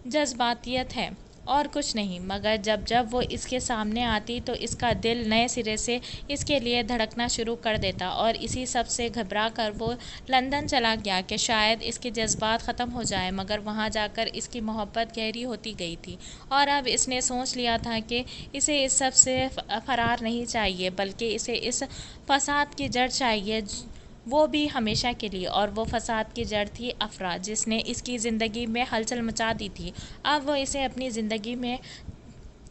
جذباتیت ہے اور کچھ نہیں۔ مگر جب وہ اس کے سامنے آتی تو اس کا دل نئے سرے سے اس کے لیے دھڑکنا شروع کر دیتا، اور اسی سب سے گھبرا کر وہ لندن چلا گیا کہ شاید اس کے جذبات ختم ہو جائیں، مگر وہاں جا کر اس کی محبت گہری ہوتی گئی تھی، اور اب اس نے سوچ لیا تھا کہ اسے اس سب سے فرار نہیں چاہیے، بلکہ اسے اس فساد کی جڑ چاہیے، وہ بھی ہمیشہ کے لیے۔ اور وہ فساد کی جڑ تھی افرا، جس نے اس کی زندگی میں ہلچل مچا دی تھی۔ اب وہ اسے اپنی زندگی میں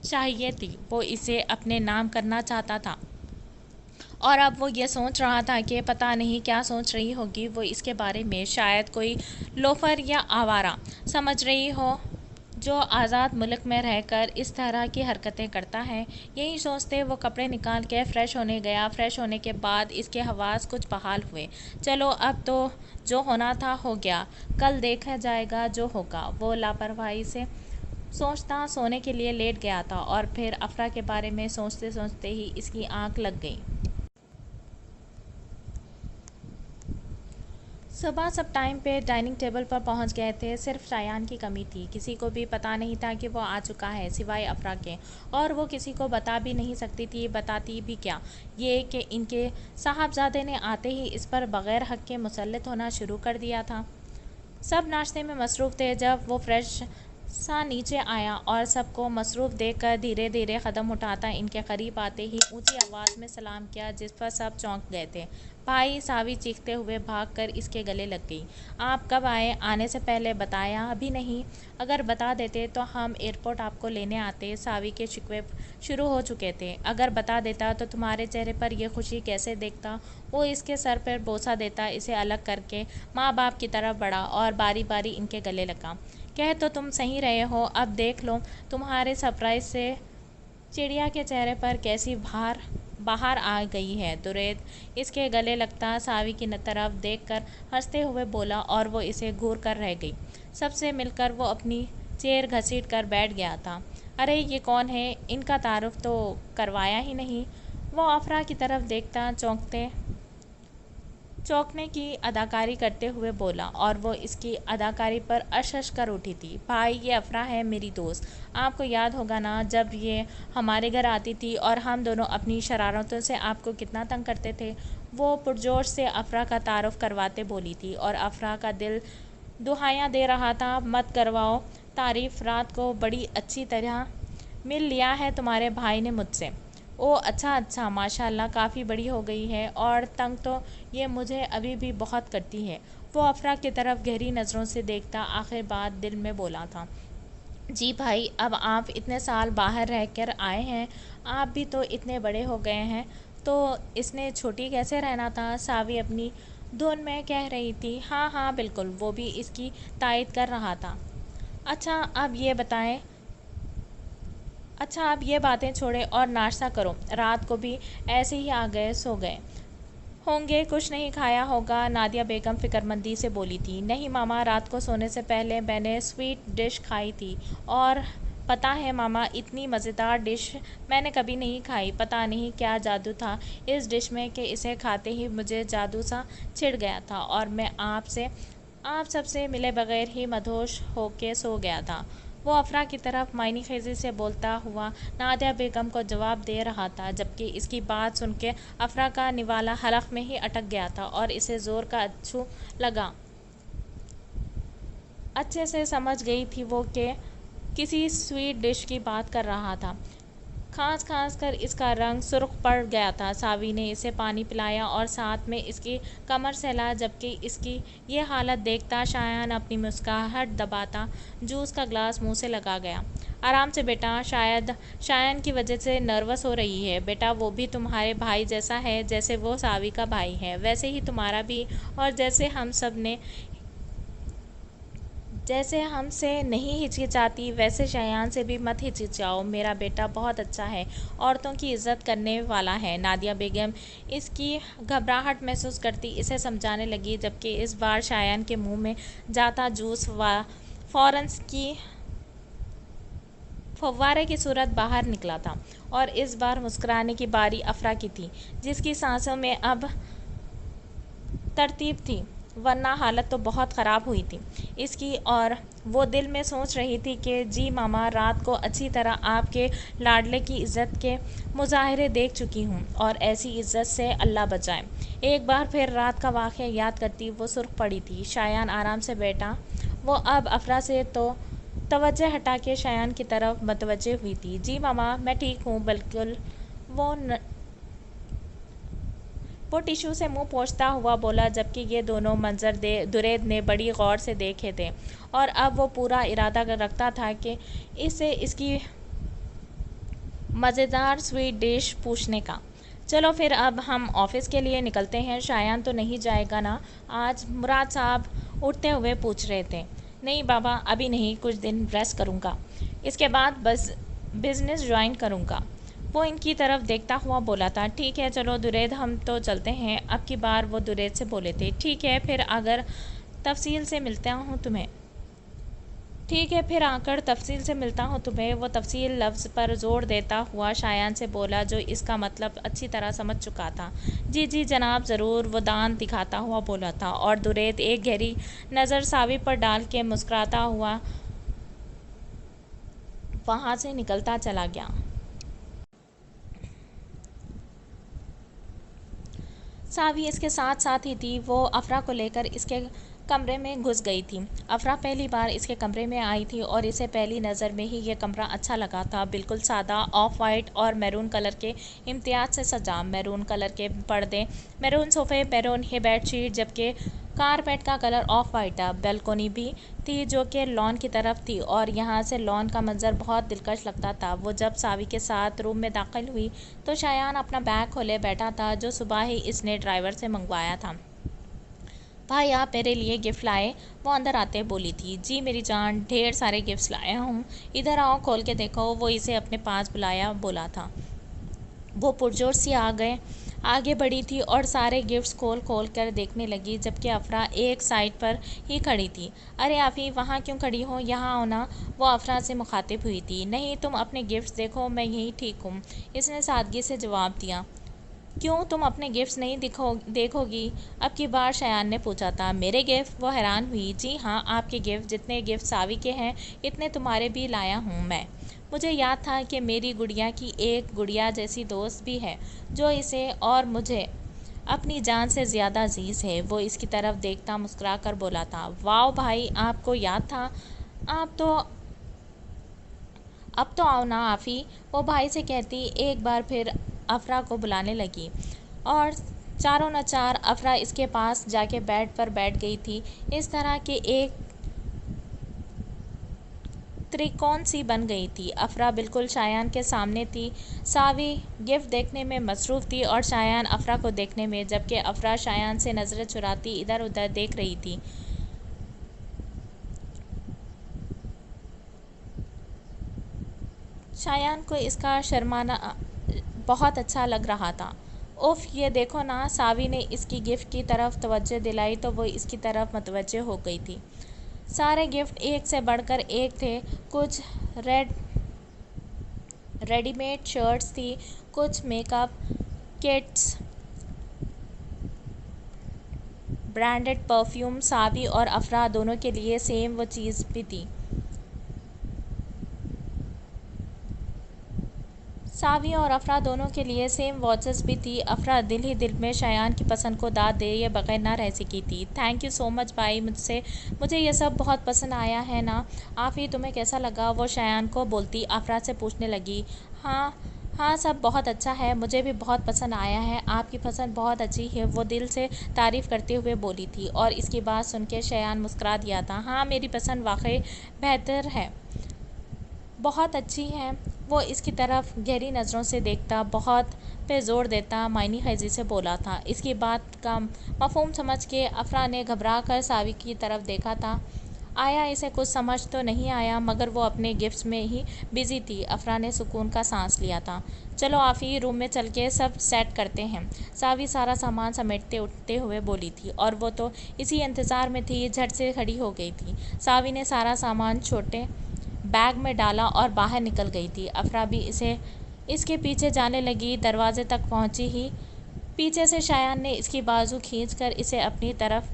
چاہیے تھی، وہ اسے اپنے نام کرنا چاہتا تھا، اور اب وہ یہ سوچ رہا تھا کہ پتہ نہیں کیا سوچ رہی ہوگی وہ اس کے بارے میں، شاید کوئی لوفر یا آوارہ سمجھ رہی ہو جو آزاد ملک میں رہ کر اس طرح کی حرکتیں کرتا ہے۔ یہی سوچتے وہ کپڑے نکال کے فریش ہونے گیا۔ فریش ہونے کے بعد اس کے حواس کچھ بحال ہوئے۔ چلو اب تو جو ہونا تھا ہو گیا، کل دیکھا جائے گا جو ہوگا، وہ لاپرواہی سے سوچتا سونے کے لیے لیٹ گیا تھا، اور پھر افرا کے بارے میں سوچتے سوچتے ہی اس کی آنکھ لگ گئی۔ صبح سب ٹائم پہ ڈائننگ ٹیبل پر پہنچ گئے تھے، صرف ریان کی کمی تھی۔ کسی کو بھی پتہ نہیں تھا کہ وہ آ چکا ہے سوائے افرا کے، اور وہ کسی کو بتا بھی نہیں سکتی تھی۔ بتاتی بھی کیا؟ یہ کہ ان کے صاحبزادے نے آتے ہی اس پر بغیر حق کے مسلط ہونا شروع کر دیا تھا۔ سب ناشتے میں مصروف تھے۔ جب وہ فریش سا نیچے آیا اور سب کو مصروف دیکھ کر دھیرے دھیرے قدم اٹھاتا ان کے قریب آتے ہی اونچی آواز میں سلام کیا، جس پر سب چونک گئے تھے۔ بھائی، ساوی چیختے ہوئے بھاگ کر اس کے گلے لگ گئی۔ آپ کب آئے؟ آنے سے پہلے بتایا بھی نہیں؟ اگر بتا دیتے تو ہم ایئرپورٹ آپ کو لینے آتے۔ ساوی کے شکوے شروع ہو چکے تھے۔ اگر بتا دیتا تو تمہارے چہرے پر یہ خوشی کیسے دیکھتا؟ وہ اس کے سر پر بوسہ دیتا اسے الگ کر کے ماں باپ کی طرف بڑھا اور باری باری ان کے گلے لگا۔ کہہ تو تم صحیح رہے ہو، اب دیکھ لو تمہارے سرپرائز سے چڑیا کے چہرے پر کیسی بہار آ گئی ہے۔ درید اس کے گلے لگتا ساوی کی طرف دیکھ کر ہنستے ہوئے بولا، اور وہ اسے گھور کر رہ گئی۔ سب سے مل کر وہ اپنی چیئر گھسیٹ کر بیٹھ گیا تھا۔ ارے یہ کون ہے؟ ان کا تعارف تو کروایا ہی نہیں۔ وہ افرا کی طرف دیکھتا چونکنے کی اداکاری کرتے ہوئے بولا، اور وہ اس کی اداکاری پر عش عش کر اٹھی تھی۔ بھائی، یہ افرا ہے میری دوست، آپ کو یاد ہوگا نا جب یہ ہمارے گھر آتی تھی اور ہم دونوں اپنی شرارتوں سے آپ کو کتنا تنگ کرتے تھے۔ وہ پرجوش سے افرا کا تعارف کرواتے بولی تھی، اور افرا کا دل دہائیاں دے رہا تھا، مت کرواؤ تعریف، رات کو بڑی اچھی طرح مل لیا ہے تمہارے بھائی نے مجھ سے۔ اوہ اچھا، ماشاء اللہ کافی بڑی ہو گئی ہے، اور تنگ تو یہ مجھے ابھی بھی بہت کرتی ہے۔ وہ افرا کی طرف گہری نظروں سے دیکھتا آخر بات دل میں بولا تھا، جی بھائی، اب آپ اتنے سال باہر رہ کر آئے ہیں، آپ بھی تو اتنے بڑے ہو گئے ہیں، تو اس نے چھوٹی کیسے رہنا تھا؟ ساوی اپنی دھن میں کہہ رہی تھی۔ ہاں بالکل، وہ بھی اس کی تائید کر رہا تھا۔ اچھا اب یہ باتیں چھوڑیں اور ناشتہ کرو، رات کو بھی ایسے ہی آ گئے سو گئے ہوں گے، کچھ نہیں کھایا ہوگا؟ نادیہ بیگم فکرمندی سے بولی تھی۔ نہیں ماما، رات کو سونے سے پہلے میں نے سویٹ ڈش کھائی تھی، اور پتہ ہے ماما، اتنی مزیدار ڈش میں نے کبھی نہیں کھائی۔ پتہ نہیں کیا جادو تھا اس ڈش میں کہ اسے کھاتے ہی مجھے جادو سا چھڑ گیا تھا اور میں آپ سب سے ملے بغیر ہی مدہوش ہو کے سو گیا تھا۔ وہ افرا کی طرف معنی خیزی سے بولتا ہوا نادیہ بیگم کو جواب دے رہا تھا، جبکہ اس کی بات سن کے افرا کا نوالا حلق میں ہی اٹک گیا تھا اور اسے زور کا اچھو لگا۔ اچھے سے سمجھ گئی تھی وہ کہ کسی سویٹ ڈش کی بات کر رہا تھا۔ کھانس کر اس کا رنگ سرخ پڑ گیا تھا۔ ساوی نے اسے پانی پلایا اور ساتھ میں اس کی کمر سہلا، جبکہ اس کی یہ حالت دیکھتا شایان اپنی مسکراہٹ دباتا جوس کا گلاس منہ سے لگا گیا۔ آرام سے بیٹا، شاید شایان کی وجہ سے نروس ہو رہی ہے۔ بیٹا وہ بھی تمہارے بھائی جیسا ہے جیسے وہ ساوی کا بھائی ہے، ویسے ہی تمہارا بھی، اور جیسے ہم سے نہیں ہچکچاتی ویسے شایان سے بھی مت ہچکچاؤ۔ میرا بیٹا بہت اچھا ہے، عورتوں کی عزت کرنے والا ہے۔ نادیہ بیگم اس کی گھبراہٹ محسوس کرتی اسے سمجھانے لگی، جبکہ اس بار شایان کے منہ میں جاتا جوس فوراً فوارے کی صورت باہر نکلا تھا، اور اس بار مسکرانے کی باری افرا کی تھی، جس کی سانسوں میں اب ترتیب تھی، ورنہ حالت تو بہت خراب ہوئی تھی اس کی۔ اور وہ دل میں سوچ رہی تھی کہ جی ماما، رات کو اچھی طرح آپ کے لاڈلے کی عزت کے مظاہرے دیکھ چکی ہوں، اور ایسی عزت سے اللہ بچائے۔ ایک بار پھر رات کا واقعہ یاد کرتی وہ سرخ پڑی تھی۔ شایان آرام سے بیٹھا، وہ اب افرا سے تو توجہ ہٹا کے شایان کی طرف متوجہ ہوئی تھی۔ جی ماما، میں ٹھیک ہوں بالکل، وہ ٹشو سے منہ پوچھتا ہوا بولا، جبکہ یہ دونوں منظر درید نے بڑی غور سے دیکھے تھے، اور اب وہ پورا ارادہ رکھتا تھا کہ اسے اس کی مزیدار سویٹ ڈش پوچھنے کا۔ چلو پھر اب ہم آفس کے لیے نکلتے ہیں۔ شایان تو نہیں جائے گا نا آج؟ مراد صاحب اٹھتے ہوئے پوچھ رہے تھے۔ نہیں بابا، ابھی نہیں، کچھ دن ریسٹ کروں گا، اس کے بعد بزنس جوائن کروں گا۔ وہ ان کی طرف دیکھتا ہوا بولا تھا۔ ٹھیک ہے چلو درید، ہم تو چلتے ہیں۔ اب کی بار وہ درید سے بولے تھے۔ ٹھیک ہے پھر آ کر تفصیل سے ملتا ہوں تمہیں۔ وہ تفصیل لفظ پر زور دیتا ہوا شایان سے بولا، جو اس کا مطلب اچھی طرح سمجھ چکا تھا۔ جی جناب ضرور، وہ دانت دکھاتا ہوا بولا تھا، اور درید ایک گہری نظر ساوی پر ڈال کے مسکراتا ہوا وہاں سے نکلتا چلا گیا۔ ساوی اس کے ساتھ ہی تھی۔ وہ افرا کو لے کر اس کے کمرے میں گھس گئی تھی۔ افرا پہلی بار اس کے کمرے میں آئی تھی اور اسے پہلی نظر میں ہی یہ کمرہ اچھا لگا تھا۔ بالکل سادہ، آف وائٹ اور میرون کلر کے امتیاز سے سجا، میرون کلر کے پردے، میرون صوفے، میرون ہی بیڈ شیٹ، جبکہ کارپیٹ کا کلر آف وائٹ تھا۔ بالکونی بھی تھی جو کہ لان کی طرف تھی، اور یہاں سے لان کا منظر بہت دلکش لگتا تھا۔ وہ جب ساوی کے ساتھ روم میں داخل ہوئی تو شایان اپنا بیگ کھولے بیٹھا تھا، جو صبح ہی اس نے ڈرائیور سے منگوایا تھا۔ بھائی آپ میرے لیے گفٹ لائے؟ وہ اندر آتے بولی تھی۔ جی میری جان، ڈھیر سارے گفٹس لایا ہوں، ادھر آؤ کھول کے دیکھو، وہ اسے اپنے پاس بلایا بولا تھا۔ وہ پرجوش سی آگے بڑھی تھی اور سارے گفٹس کھول کر دیکھنے لگی، جبکہ افرا ایک سائڈ پر ہی کھڑی تھی۔ ارے آفی، وہاں کیوں کھڑی ہو، یہاں آؤ نا، وہ افرا سے مخاطب ہوئی تھی۔ نہیں تم اپنے گفٹس دیکھو، میں یہیں ٹھیک ہوں، اس نے سادگی سے جواب دیا۔ کیوں تم اپنے گفٹس نہیں دیکھو گی؟ اب کی بار شایان نے پوچھا تھا۔ میرے گفٹ؟ وہ حیران ہوئی۔ جی ہاں آپ کے گفٹ، جتنے گفٹ ساوی کے ہیں اتنے تمہارے بھی لایا ہوں میں۔ مجھے یاد تھا کہ میری گڑیا کی ایک گڑیا جیسی دوست بھی ہے جو اسے اور مجھے اپنی جان سے زیادہ عزیز ہے۔ وہ اس کی طرف دیکھتا مسکرا کر بولا تھا۔ واؤ بھائی، آپ کو یاد تھا؟ اب تو آؤ نا آفی، وہ بھائی سے کہتی ایک بار پھر افرا کو بلانے لگی، اور چاروں ناچار افرا اس کے پاس جا کے بیڈ پر بیٹھ گئی تھی۔ اس طرح کہ ایک تریکون سی بن گئی تھی۔ افرا بالکل شایان کے سامنے تھی۔ ساوی گفٹ دیکھنے میں مصروف تھی اور شایان افرا کو دیکھنے میں، جبکہ افرا شایان سے نظریں چراتی ادھر ادھر دیکھ رہی تھی۔ شایان کو اس کا شرمانا بہت اچھا لگ رہا تھا۔ اف، یہ دیکھو نا، ساوی نے اس کی گفٹ کی طرف توجہ دلائی تو وہ اس کی طرف متوجہ ہو گئی تھی۔ سارے گفٹ ایک سے بڑھ کر ایک تھے، کچھ ریڈ ریڈی میڈ شرٹس تھی، کچھ makeup kits, branded perfume. Savi اور افرا دونوں کے لیے سیم وہ چیز بھی تھی۔ ساوی اور افرا دونوں کے لیے سیم واچز بھی تھی۔ افرا دل ہی دل میں شایان کی پسند کو داد دے بغیر نہ رہ سکی تھی۔ تھینک یو سو مچ بھائی، مجھے یہ سب بہت پسند آیا ہے نا۔ آفی تمہیں کیسا لگا؟ وہ شایان کو بولتی افرا سے پوچھنے لگی۔ ہاں ہاں سب بہت اچھا ہے، مجھے بھی بہت پسند آیا ہے، آپ کی پسند بہت اچھی ہے، وہ دل سے تعریف کرتے ہوئے بولی تھی۔ اور اس کی بات سن کے شایان مسکرا دیا تھا۔ ہاں میری پسند واقعی بہتر ہے، بہت اچھی ہے۔ وہ اس کی طرف گہری نظروں سے دیکھتا، بہت پہ زور دیتا معنی خیزی سے بولا تھا۔ اس کی بات کا مفہوم سمجھ کے افرا نے گھبرا کر ساوی کی طرف دیکھا تھا۔ آیا اسے کچھ سمجھ تو نہیں آیا، مگر وہ اپنے گفٹس میں ہی بزی تھی۔ افرا نے سکون کا سانس لیا تھا۔ چلو آفی، روم میں چل کے سب سیٹ کرتے ہیں، ساوی سارا سامان سمیٹتے اٹھتے ہوئے بولی تھی۔ اور وہ تو اسی انتظار میں تھی، جھٹ سے کھڑی ہو گئی تھی۔ ساوی نے سارا سامان چھوٹے بیگ میں ڈالا اور باہر نکل گئی تھی۔ افرا بھی اس کے پیچھے جانے لگی۔ دروازے تک پہنچی ہی پیچھے سے شایان نے اس کی بازو کھینچ کر اسے اپنی طرف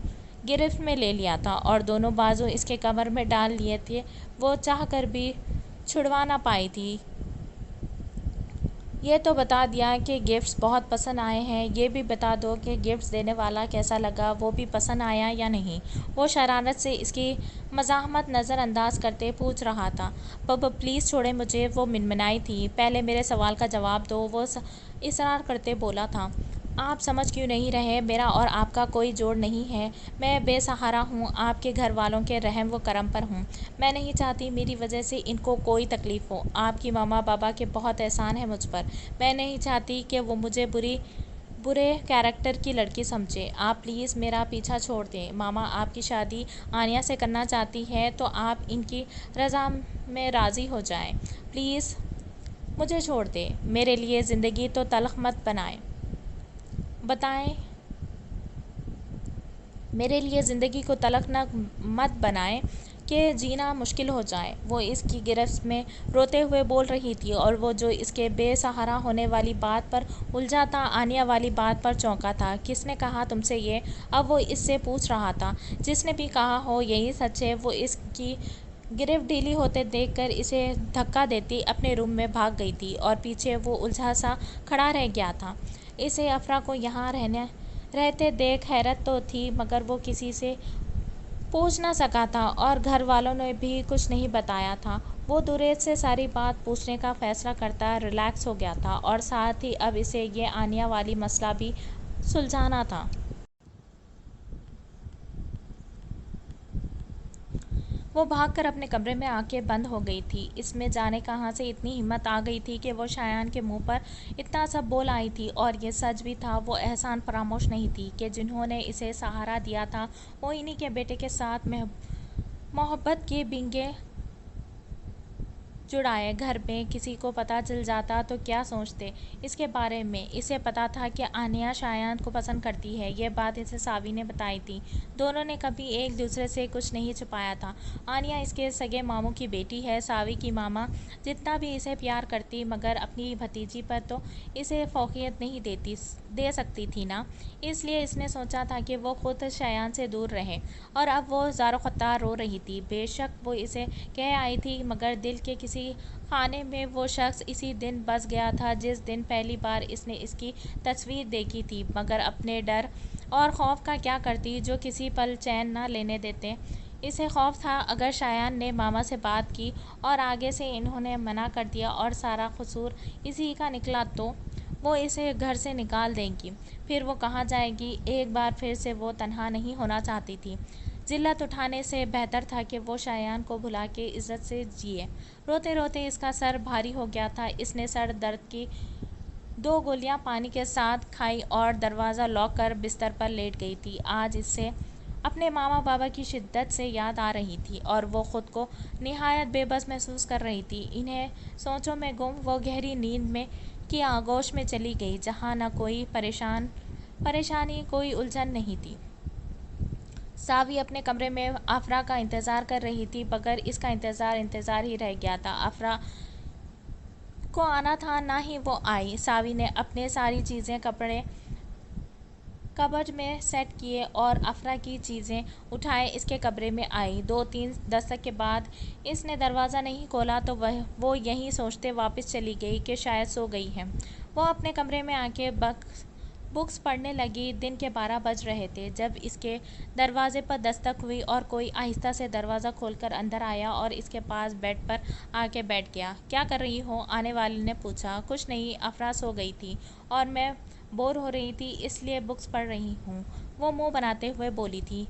گرفت میں لے لیا تھا اور دونوں بازو اس کے کمر میں ڈال لیے تھے۔ وہ چاہ کر بھی چھڑوا نہ پائی تھی۔ یہ تو بتا دیا کہ گفٹس بہت پسند آئے ہیں، یہ بھی بتا دو کہ گفٹس دینے والا کیسا لگا، وہ بھی پسند آیا یا نہیں؟ وہ شرارت سے اس کی مزاحمت نظر انداز کرتے پوچھ رہا تھا۔ پلیز چھوڑیں مجھے، وہ منمنائی تھی۔ پہلے میرے سوال کا جواب دو، وہ اصرار کرتے بولا تھا۔ آپ سمجھ کیوں نہیں رہے؟ میرا اور آپ کا کوئی جوڑ نہیں ہے، میں بے سہارا ہوں، آپ کے گھر والوں کے رحم و کرم پر ہوں۔ میں نہیں چاہتی میری وجہ سے ان کو کوئی تکلیف ہو۔ آپ کی ماما بابا کے بہت احسان ہے مجھ پر، میں نہیں چاہتی کہ وہ مجھے برے کیریکٹر کی لڑکی سمجھے۔ آپ پلیز میرا پیچھا چھوڑ دیں۔ ماما آپ کی شادی آنیہ سے کرنا چاہتی ہے تو آپ ان کی رضا میں راضی ہو جائیں۔ پلیز مجھے چھوڑ دیں، میرے لیے زندگی تو تلخ مت بتائیں، میرے لیے زندگی کو تلخ مت بنائیں کہ جینا مشکل ہو جائے۔ وہ اس کی گرفت میں روتے ہوئے بول رہی تھی اور وہ جو اس کے بے سہارا ہونے والی بات پر الجھا تھا، آنیہ والی بات پر چونکا تھا۔ کس نے کہا تم سے یہ؟ اب وہ اس سے پوچھ رہا تھا۔ جس نے بھی کہا ہو یہی سچ ہے۔ وہ اس کی گرفت ڈھیلی ہوتے دیکھ کر اسے دھکا دیتی اپنے روم میں بھاگ گئی تھی اور پیچھے وہ الجھا سا کھڑا رہ گیا تھا۔ اسے افرا کو یہاں رہتے دیکھ حیرت تو تھی، مگر وہ کسی سے پوچھ نہ سکا تھا اور گھر والوں نے بھی کچھ نہیں بتایا تھا۔ وہ دریغ سے ساری بات پوچھنے کا فیصلہ کرتا ریلیکس ہو گیا تھا اور ساتھ ہی اب اسے یہ آنیہ والی مسئلہ بھی سلجھانا تھا۔ وہ بھاگ کر اپنے کمرے میں آ کے بند ہو گئی تھی۔ اس میں جانے کہاں سے اتنی ہمت آ گئی تھی کہ وہ شایان کے منہ پر اتنا سب بول آئی تھی؟ اور یہ سچ بھی تھا، وہ احسان فراموش نہیں تھی کہ جنہوں نے اسے سہارا دیا تھا، وہ انہی کے بیٹے کے ساتھ محبت کی بینگیں جڑائے۔ گھر میں کسی کو پتہ چل جاتا تو کیا سوچتے اس کے بارے میں؟ اسے پتہ تھا کہ آنیہ شایان کو پسند کرتی ہے، یہ بات اسے ساوی نے بتائی تھی۔ دونوں نے کبھی ایک دوسرے سے کچھ نہیں چھپایا تھا۔ آنیہ اس کے سگے ماموں کی بیٹی ہے، ساوی کی ماما جتنا بھی اسے پیار کرتی مگر اپنی بھتیجی پر تو اسے فوقیت نہیں دے سکتی تھی نا، اس لیے اس نے سوچا تھا کہ وہ خود شایان سے دور رہے۔ اور اب وہ زار و قطار رو رہی تھی۔ بے شک وہ اسے کہہ آئی تھی، مگر دل کے کسی خانے میں وہ شخص اسی دن بس گیا تھا جس دن پہلی بار اس نے اس کی تصویر دیکھی تھی۔ مگر اپنے ڈر اور خوف کا کیا کرتی جو کسی پل چین نہ لینے دیتے۔ اسے خوف تھا اگر شایان نے ماما سے بات کی اور آگے سے انہوں نے منع کر دیا اور سارا قصور اسی کا نکلا تو وہ اسے گھر سے نکال دیں گی، پھر وہ کہاں جائے گی؟ ایک بار پھر سے وہ تنہا نہیں ہونا چاہتی تھی۔ ذلت اٹھانے سے بہتر تھا کہ وہ شایان کو بھلا کے عزت سے جیے۔ روتے روتے اس کا سر بھاری ہو گیا تھا۔ اس نے سر درد کی 2 گولیاں پانی کے ساتھ کھائی اور دروازہ لاک کر بستر پر لیٹ گئی تھی۔ آج اسے اپنے ماما بابا کی شدت سے یاد آ رہی تھی اور وہ خود کو نہایت بے بس محسوس کر رہی تھی۔ انہیں سوچوں میں گم وہ گہری نیند کی آغوش میں چلی گئی جہاں نہ کوئی پریشانی، کوئی الجھن نہیں تھی۔ ساوی اپنے کمرے میں افرا کا انتظار کر رہی تھی، مگر اس کا انتظار ہی رہ گیا تھا۔ افرا کو آنا تھا نہ ہی وہ آئی۔ ساوی نے اپنے ساری چیزیں کپڑے کبرڈ میں سیٹ کیے اور افرا کی چیزیں اٹھائے اس کے کمرے میں آئی۔ 2-3 دستک کے بعد اس نے دروازہ نہیں کھولا تو وہ یہی سوچتے واپس چلی گئی کہ شاید سو گئی ہے۔ وہ اپنے کمرے میں آ کے بکس پڑھنے لگی۔ دن کے 12 بج رہے تھے جب اس کے دروازے پر دستک ہوئی اور کوئی آہستہ سے دروازہ کھول کر اندر آیا اور اس کے پاس بیڈ پر آ کے بیٹھ گیا۔ "کیا کر رہی ہو؟" آنے والے نے پوچھا۔ "کچھ نہیں، افرا سو گئی تھی اور میں بور ہو رہی تھی اس لیے بکس پڑھ رہی ہوں"، وہ منہ بناتے ہوئے بولی تھی۔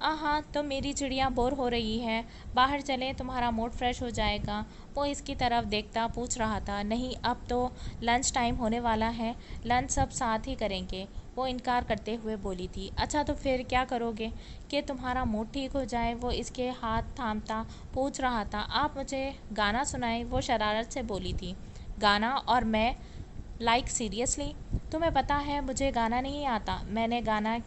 "ہاں تو میری چڑیا بور ہو رہی ہے، باہر چلیں، تمہارا موڈ فریش ہو جائے گا"، وہ اس کی طرف دیکھتا پوچھ رہا تھا۔ "نہیں، اب تو لنچ ٹائم ہونے والا ہے، لنچ سب ساتھ ہی کریں گے"، وہ انکار کرتے ہوئے بولی تھی۔ "اچھا تو پھر کیا کرو گے کہ تمہارا موڈ ٹھیک ہو جائے"، وہ اس کے ہاتھ تھامتا پوچھ رہا تھا۔ "آپ مجھے گانا سنائیں"، وہ شرارت سے بولی تھی۔ "گانا؟ اور میں لائک سیریسلی؟ تمہیں پتہ ہے مجھے گانا نہیں آتا، میں نے گانا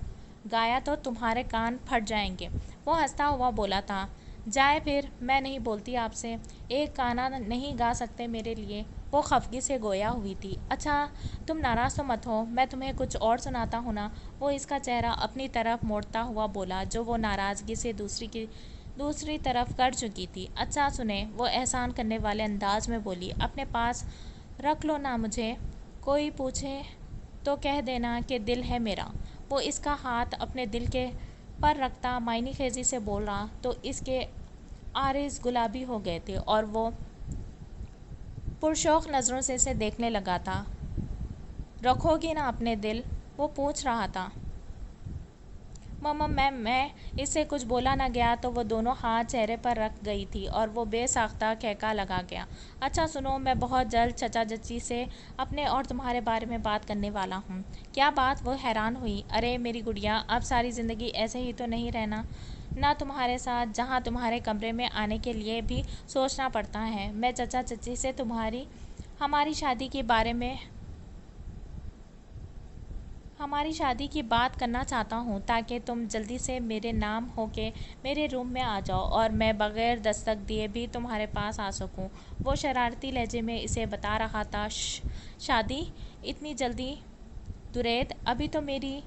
گایا تو تمہارے کان پھٹ جائیں گے"، وہ ہنستا ہوا بولا تھا۔ "جائے پھر، میں نہیں بولتی آپ سے، ایک گانا نہیں گا سکتے میرے لیے"، وہ خفگی سے گویا ہوئی تھی۔ "اچھا تم ناراض تو مت ہو، میں تمہیں کچھ اور سناتا ہوں نا"، وہ اس کا چہرہ اپنی طرف موڑتا ہوا بولا جو وہ ناراضگی سے دوسری طرف کر چکی تھی۔ "اچھا سنیں"، وہ احسان کرنے والے انداز میں بولی۔ "اپنے پاس رکھ لو نا مجھے، کوئی پوچھے تو کہہ دینا کہ دل ہے میرا"، وہ اس کا ہاتھ اپنے دل کے پر رکھتا معنی خیزی سے بولا تو اس کے آئرس گلابی ہو گئے تھے اور وہ پرشوق نظروں سے اسے دیکھنے لگا تھا۔ "رکھو گی نا اپنے دل"، وہ پوچھ رہا تھا۔ میں اس سے کچھ بولا نہ گیا تو وہ دونوں ہاتھ چہرے پر رکھ گئی تھی اور وہ بے ساختہ کہکا لگا گیا۔ "اچھا سنو، میں بہت جلد چچا چچی سے اپنے اور تمہارے بارے میں بات کرنے والا ہوں"۔ "کیا بات؟" وہ حیران ہوئی۔ "ارے میری گڑیا، اب ساری زندگی ایسے ہی تو نہیں رہنا نا تمہارے ساتھ، جہاں تمہارے کمرے میں آنے کے لیے بھی سوچنا پڑتا ہے"۔ "میں چچا چچی سے ہماری شادی کی بات کرنا چاہتا ہوں تاکہ تم جلدی سے میرے نام ہو کے میرے روم میں آ جاؤ اور میں بغیر دستک دیے بھی تمہارے پاس آ سکوں"، وہ شرارتی لہجے میں اسے بتا رہا تھا۔ شادی؟ اتنی جلدی درود، ابھی تو میری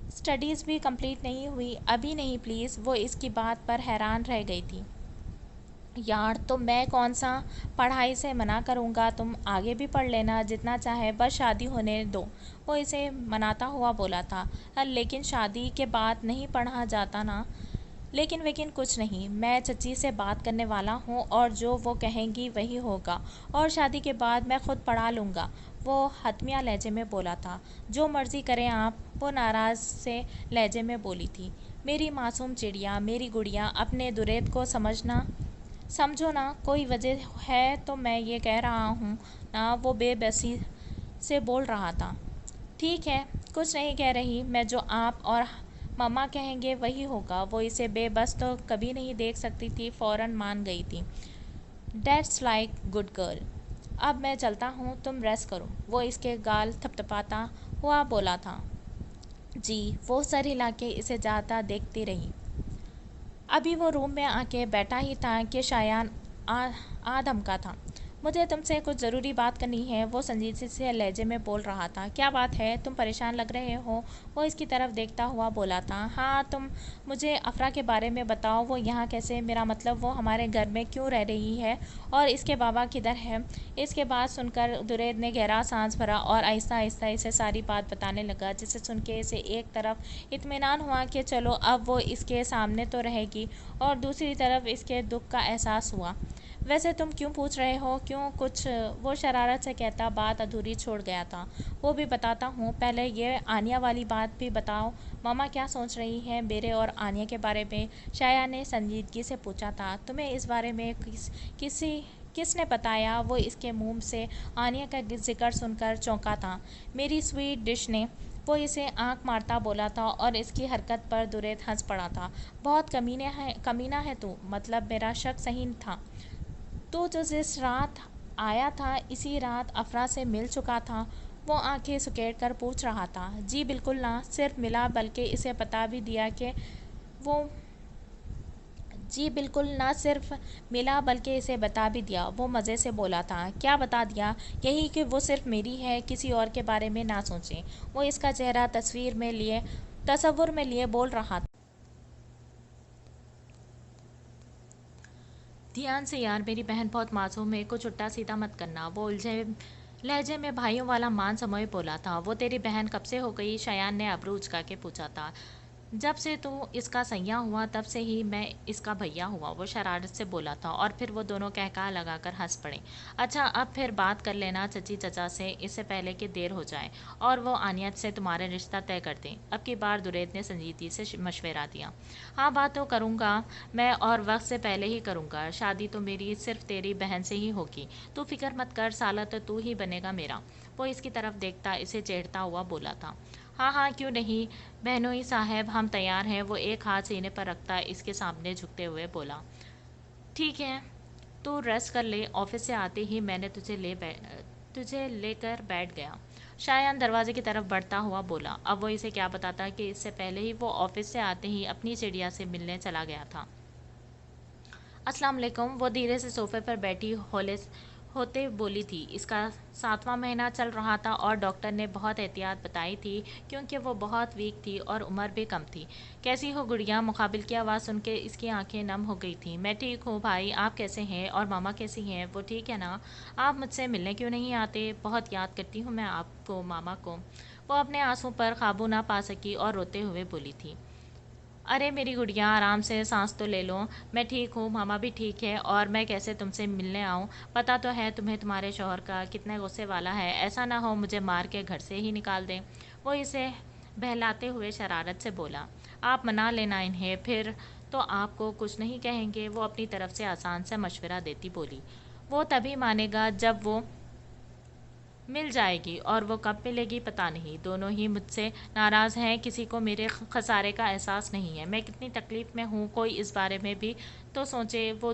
اسٹڈیز بھی کمپلیٹ نہیں ہوئی"۔ "ابھی نہیں پلیز"، وہ اس کی بات پر حیران رہ گئی تھی۔ "یار، تو میں کون سا پڑھائی سے منع کروں گا، تم آگے بھی پڑھ لینا جتنا چاہے، بس شادی ہونے دو"، وہ اسے مناتا ہوا بولا تھا۔ "لیکن شادی کے بعد نہیں پڑھا جاتا نا"، لیکن کچھ نہیں، میں چچی سے بات کرنے والا ہوں اور جو وہ کہیں گی وہی ہوگا، اور شادی کے بعد میں خود پڑھا لوں گا"، وہ حتمیہ لہجے میں بولا تھا۔ "جو مرضی کریں آپ"، وہ ناراض سے لہجے میں بولی تھی۔ "میری معصوم چڑیا، میری گڑیا، اپنے درود کو سمجھو نا، کوئی وجہ ہے تو میں یہ کہہ رہا ہوں نا"، وہ بے بسی سے بول رہا تھا۔ "ٹھیک ہے، کچھ نہیں کہہ رہی میں، جو آپ اور مما کہیں گے وہی ہوگا"، وہ اسے بے بس تو کبھی نہیں دیکھ سکتی تھی، فوراً مان گئی تھی۔ "دیٹس لائک گڈ گرل"، اب میں چلتا ہوں، تم ریسٹ کرو"، وہ اس کے گال تھپتھپاتا ہوا بولا تھا۔ "جی"، وہ سر ہلا کے اسے جاتا دیکھتی رہی۔ ابھی وہ روم میں آ کے بیٹھا ہی تھا کہ شایان آ دھمکا تھا۔ "مجھے تم سے کچھ ضروری بات کرنی ہے"، وہ سنجیدگی سے لہجے میں بول رہا تھا۔ "کیا بات ہے؟ تم پریشان لگ رہے ہو"، وہ اس کی طرف دیکھتا ہوا بولا تھا۔ "ہاں، تم مجھے افرا کے بارے میں بتاؤ، وہ یہاں کیسے، میرا مطلب وہ ہمارے گھر میں کیوں رہ رہی ہے، اور اس کے بابا کدھر ہیں"۔ اس کی بات سن کر درود نے گہرا سانس بھرا اور آہستہ آہستہ اسے ساری بات بتانے لگا، جسے سن کے اسے ایک طرف اطمینان ہوا کہ چلو اب وہ اس کے سامنے تو رہے گی، اور دوسری طرف اس کے دکھ کا احساس ہوا۔ "ویسے تم کیوں پوچھ رہے ہو، کیوں کچھ"، وہ شرارت سے کہتا بات ادھوری چھوڑ گیا تھا۔ "وہ بھی بتاتا ہوں، پہلے یہ آنیہ والی بات بھی بتاؤ، مما کیا سوچ رہی ہیں میرے اور آنیہ کے بارے میں"، شایان نے سنجیدگی سے پوچھا تھا۔ "تمہیں اس بارے میں کس نے بتایا"، وہ اس کے منہ سے آنیہ کا ذکر سن کر چونکا تھا۔ "میری سویٹ ڈش نے"، وہ اسے آنکھ مارتا بولا تھا اور اس کی حرکت پر درود ہنس پڑا تھا۔ "بہت کمینہ ہے تو"، مطلب میرا شک صحیح تھا، تو جو جس رات آیا تھا اسی رات افرا سے مل چکا تھا"، وہ آنکھیں سکیڑ کر پوچھ رہا تھا۔ "جی بالکل، نہ صرف ملا بلکہ اسے بتا بھی دیا کہ وہ"، جی بالکل، نہ صرف ملا بلکہ اسے بتا بھی دیا۔ وہ مزے سے بولا تھا۔ کیا بتا دیا؟ یہی کہ وہ صرف میری ہے، کسی اور کے بارے میں نہ سوچیں۔ وہ اس کا چہرہ تصور میں لیے بول رہا تھا۔ دھیان سے یار، میری بہن بہت معصوم ہے، کچھ الٹا سیدھا مت کرنا۔ وہ الجھے لہجے میں بھائیوں والا مان سموئے بولا تھا۔ وہ تیری بہن کب سے ہو گئی؟ شایان نے ابرو اچکا کے پوچھا تھا۔ جب سے تو اس کا سیاں ہوا تب سے ہی میں اس کا بھیا ہوا، وہ شرارت سے بولا تھا، اور پھر وہ دونوں قہقہا لگا کر ہنس پڑے۔ اچھا اب پھر بات کر لینا چچی چچا سے، اس سے پہلے کہ دیر ہو جائے اور وہ آنیت سے تمہارے رشتہ طے کر دیں۔ اب کی بار درید نے سنجیدگی سے مشورہ دیا۔ ہاں بات تو کروں گا میں، اور وقت سے پہلے ہی کروں گا۔ شادی تو میری صرف تیری بہن سے ہی ہوگی، تو فکر مت کر، سالہ تو ہی بنے گا میرا۔ وہ اس کی طرف دیکھتا اسے چیڑھتا ہوا بولا تھا۔ ہاں ہاں کیوں نہیں بہنوئی صاحب، ہم تیار ہیں، وہ ایک ہاتھ سینے پر رکھتا اس کے سامنے جھکتے ہوئے بولا۔ ٹھیک ہے، تو ریسٹ کر لے، آفس سے آتے ہی میں نے تجھے لے کر بیٹھ گیا۔ شایان دروازے کی طرف بڑھتا ہوا بولا۔ اب وہ اسے کیا بتاتا کہ اس سے پہلے ہی وہ آفس سے آتے ہی اپنی چڑیا سے ملنے چلا گیا تھا۔ السلام علیکم، وہ دھیرے سے صوفے پر بیٹھی ہوتے بولی تھی۔ اس کا 7واں مہینہ چل رہا تھا اور ڈاکٹر نے بہت احتیاط بتائی تھی کیونکہ وہ بہت ویک تھی اور عمر بھی کم تھی۔ کیسی ہو گڑیا؟ مقابل کی آواز سن کے اس کی آنکھیں نم ہو گئی تھیں۔ میں ٹھیک ہوں بھائی، آپ کیسے ہیں؟ اور ماما کیسی ہیں؟ وہ ٹھیک ہے نا؟ آپ مجھ سے ملنے کیوں نہیں آتے؟ بہت یاد کرتی ہوں میں آپ کو، ماما کو۔ وہ اپنے آنسوں پر قابو نہ پا سکی اور روتے ہوئے بولی تھی۔ ارے میری گڑیا، آرام سے سانس تو لے لو۔ میں ٹھیک ہوں، ماما بھی ٹھیک ہے، اور میں کیسے تم سے ملنے آؤں؟ پتہ تو ہے تمہیں تمہارے شوہر کا کتنے غصے والا ہے، ایسا نہ ہو مجھے مار کے گھر سے ہی نکال دے۔ وہ اسے بہلاتے ہوئے شرارت سے بولا۔ آپ منا لینا انہیں، پھر تو آپ کو کچھ نہیں کہیں گے، وہ اپنی طرف سے آسان سے مشورہ دیتی بولی۔ وہ تبھی مانے گا جب وہ مل جائے گی، اور وہ کب ملے گی پتہ نہیں۔ دونوں ہی مجھ سے ناراض ہیں، کسی کو میرے خسارے کا احساس نہیں ہے، میں کتنی تکلیف میں ہوں، کوئی اس بارے میں بھی تو سوچے۔ وہ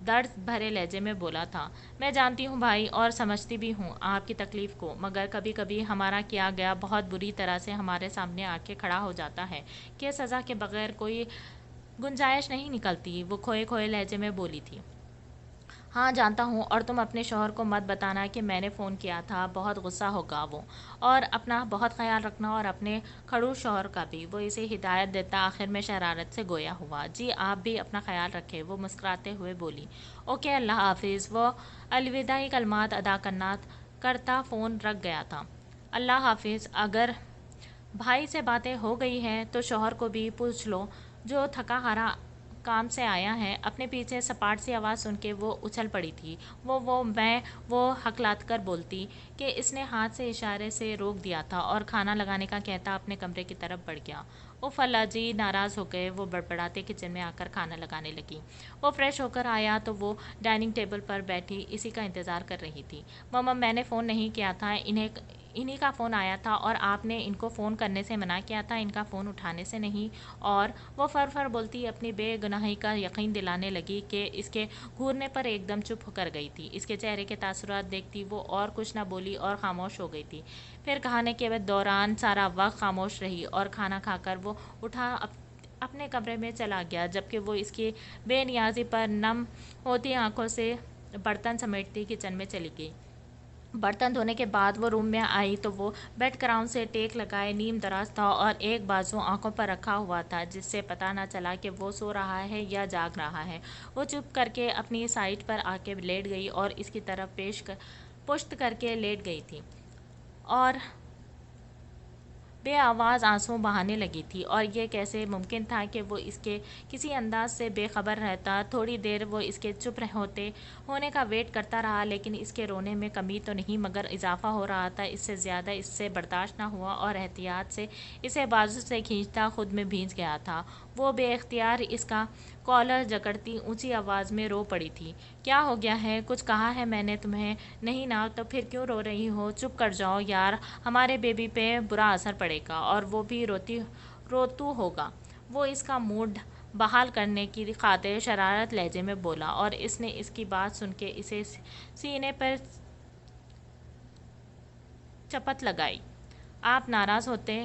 درد بھرے لہجے میں بولا تھا۔ میں جانتی ہوں بھائی، اور سمجھتی بھی ہوں آپ کی تکلیف کو، مگر کبھی کبھی ہمارا کیا گیا بہت بری طرح سے ہمارے سامنے آ کے کھڑا ہو جاتا ہے کہ سزا کے بغیر کوئی گنجائش نہیں نکلتی۔ وہ کھوئے کھوئے لہجے میں بولی تھی۔ ہاں جانتا ہوں، اور تم اپنے شوہر کو مت بتانا کہ میں نے فون کیا تھا، بہت غصہ ہوگا وہ، اور اپنا بہت خیال رکھنا، اور اپنے کھڑوس شوہر کا بھی۔ وہ اسے ہدایت دیتا آخر میں شرارت سے گویا ہوا۔ جی آپ بھی اپنا خیال رکھیں، وہ مسکراتے ہوئے بولی۔ اوکے، اللہ حافظ۔ وہ الوداعی کلمات ادا کرتا فون رکھ گیا تھا۔ اللہ حافظ۔ اگر بھائی سے باتیں ہو گئی ہیں تو شوہر کو بھی پوچھ لو، جو تھکا ہارا کام سے آیا ہے۔ اپنے پیچھے سپاٹ سی آواز سن کے وہ اچھل پڑی تھی۔ وہ ہکلات کر بولتی کہ اس نے ہاتھ سے اشارے سے روک دیا تھا، اور کھانا لگانے کا کہتا اپنے کمرے کی طرف بڑھ گیا۔ اف اللہ جی، ناراض ہو گئے، وہ بڑبڑاتے کچن میں آ کر کھانا لگانے لگی۔ وہ فریش ہو کر آیا تو وہ ڈائننگ ٹیبل پر بیٹھی اسی کا انتظار کر رہی تھی۔ ماما میں نے فون نہیں کیا تھا، انہی کا فون آیا تھا، اور آپ نے ان کو فون کرنے سے منع کیا تھا، ان کا فون اٹھانے سے نہیں۔ اور وہ فر بولتی اپنی بے گناہی کا یقین دلانے لگی کہ اس کے گھورنے پر ایک دم چپ ہو کر گئی تھی۔ اس کے چہرے کے تاثرات دیکھتی وہ اور کچھ نہ بولی اور خاموش ہو گئی تھی۔ پھر کھانے کے دوران سارا وقت خاموش رہی، اور کھانا کھا کر وہ اٹھا اپنے کمرے میں چلا گیا، جبکہ وہ اس کی بے نیازی پر نم ہوتی آنکھوں سے برتن سمیٹتی کچن میں چلی گئی۔ برتن دھونے کے بعد وہ روم میں آئی تو وہ بیڈ گراؤنڈ سے ٹیک لگائے نیم دراز تھا، اور ایک بازو آنکھوں پر رکھا ہوا تھا، جس سے پتہ نہ چلا کہ وہ سو رہا ہے یا جاگ رہا ہے۔ وہ چپ کر کے اپنی سائٹ پر آ کے لیٹ گئی اور اس کی طرف پشت کر کے لیٹ گئی تھی، اور بے آواز آنسو بہانے لگی تھی۔ اور یہ کیسے ممکن تھا کہ وہ اس کے کسی انداز سے بے خبر رہتا؟ تھوڑی دیر وہ اس کے چپ ہونے کا ویٹ کرتا رہا، لیکن اس کے رونے میں کمی تو نہیں مگر اضافہ ہو رہا تھا۔ اس سے زیادہ اس سے برداشت نہ ہوا، اور احتیاط سے اسے بازو سے کھینچتا خود میں بھیج گیا تھا۔ وہ بے اختیار اس کا کالر جکڑتی اونچی آواز میں رو پڑی تھی۔ کیا ہو گیا ہے؟ کچھ کہا ہے میں نے تمہیں؟ نہیں نا، تو پھر کیوں رو رہی ہو؟ چپ کر جاؤ یار، ہمارے بیبی پہ برا اثر پڑے گا، اور وہ بھی روتو ہوگا۔ وہ اس کا موڈ بحال کرنے کی خاطر شرارت لہجے میں بولا، اور اس نے اس کی بات سن کے اسے سینے پر چپت لگائی۔ آپ ناراض ہوتے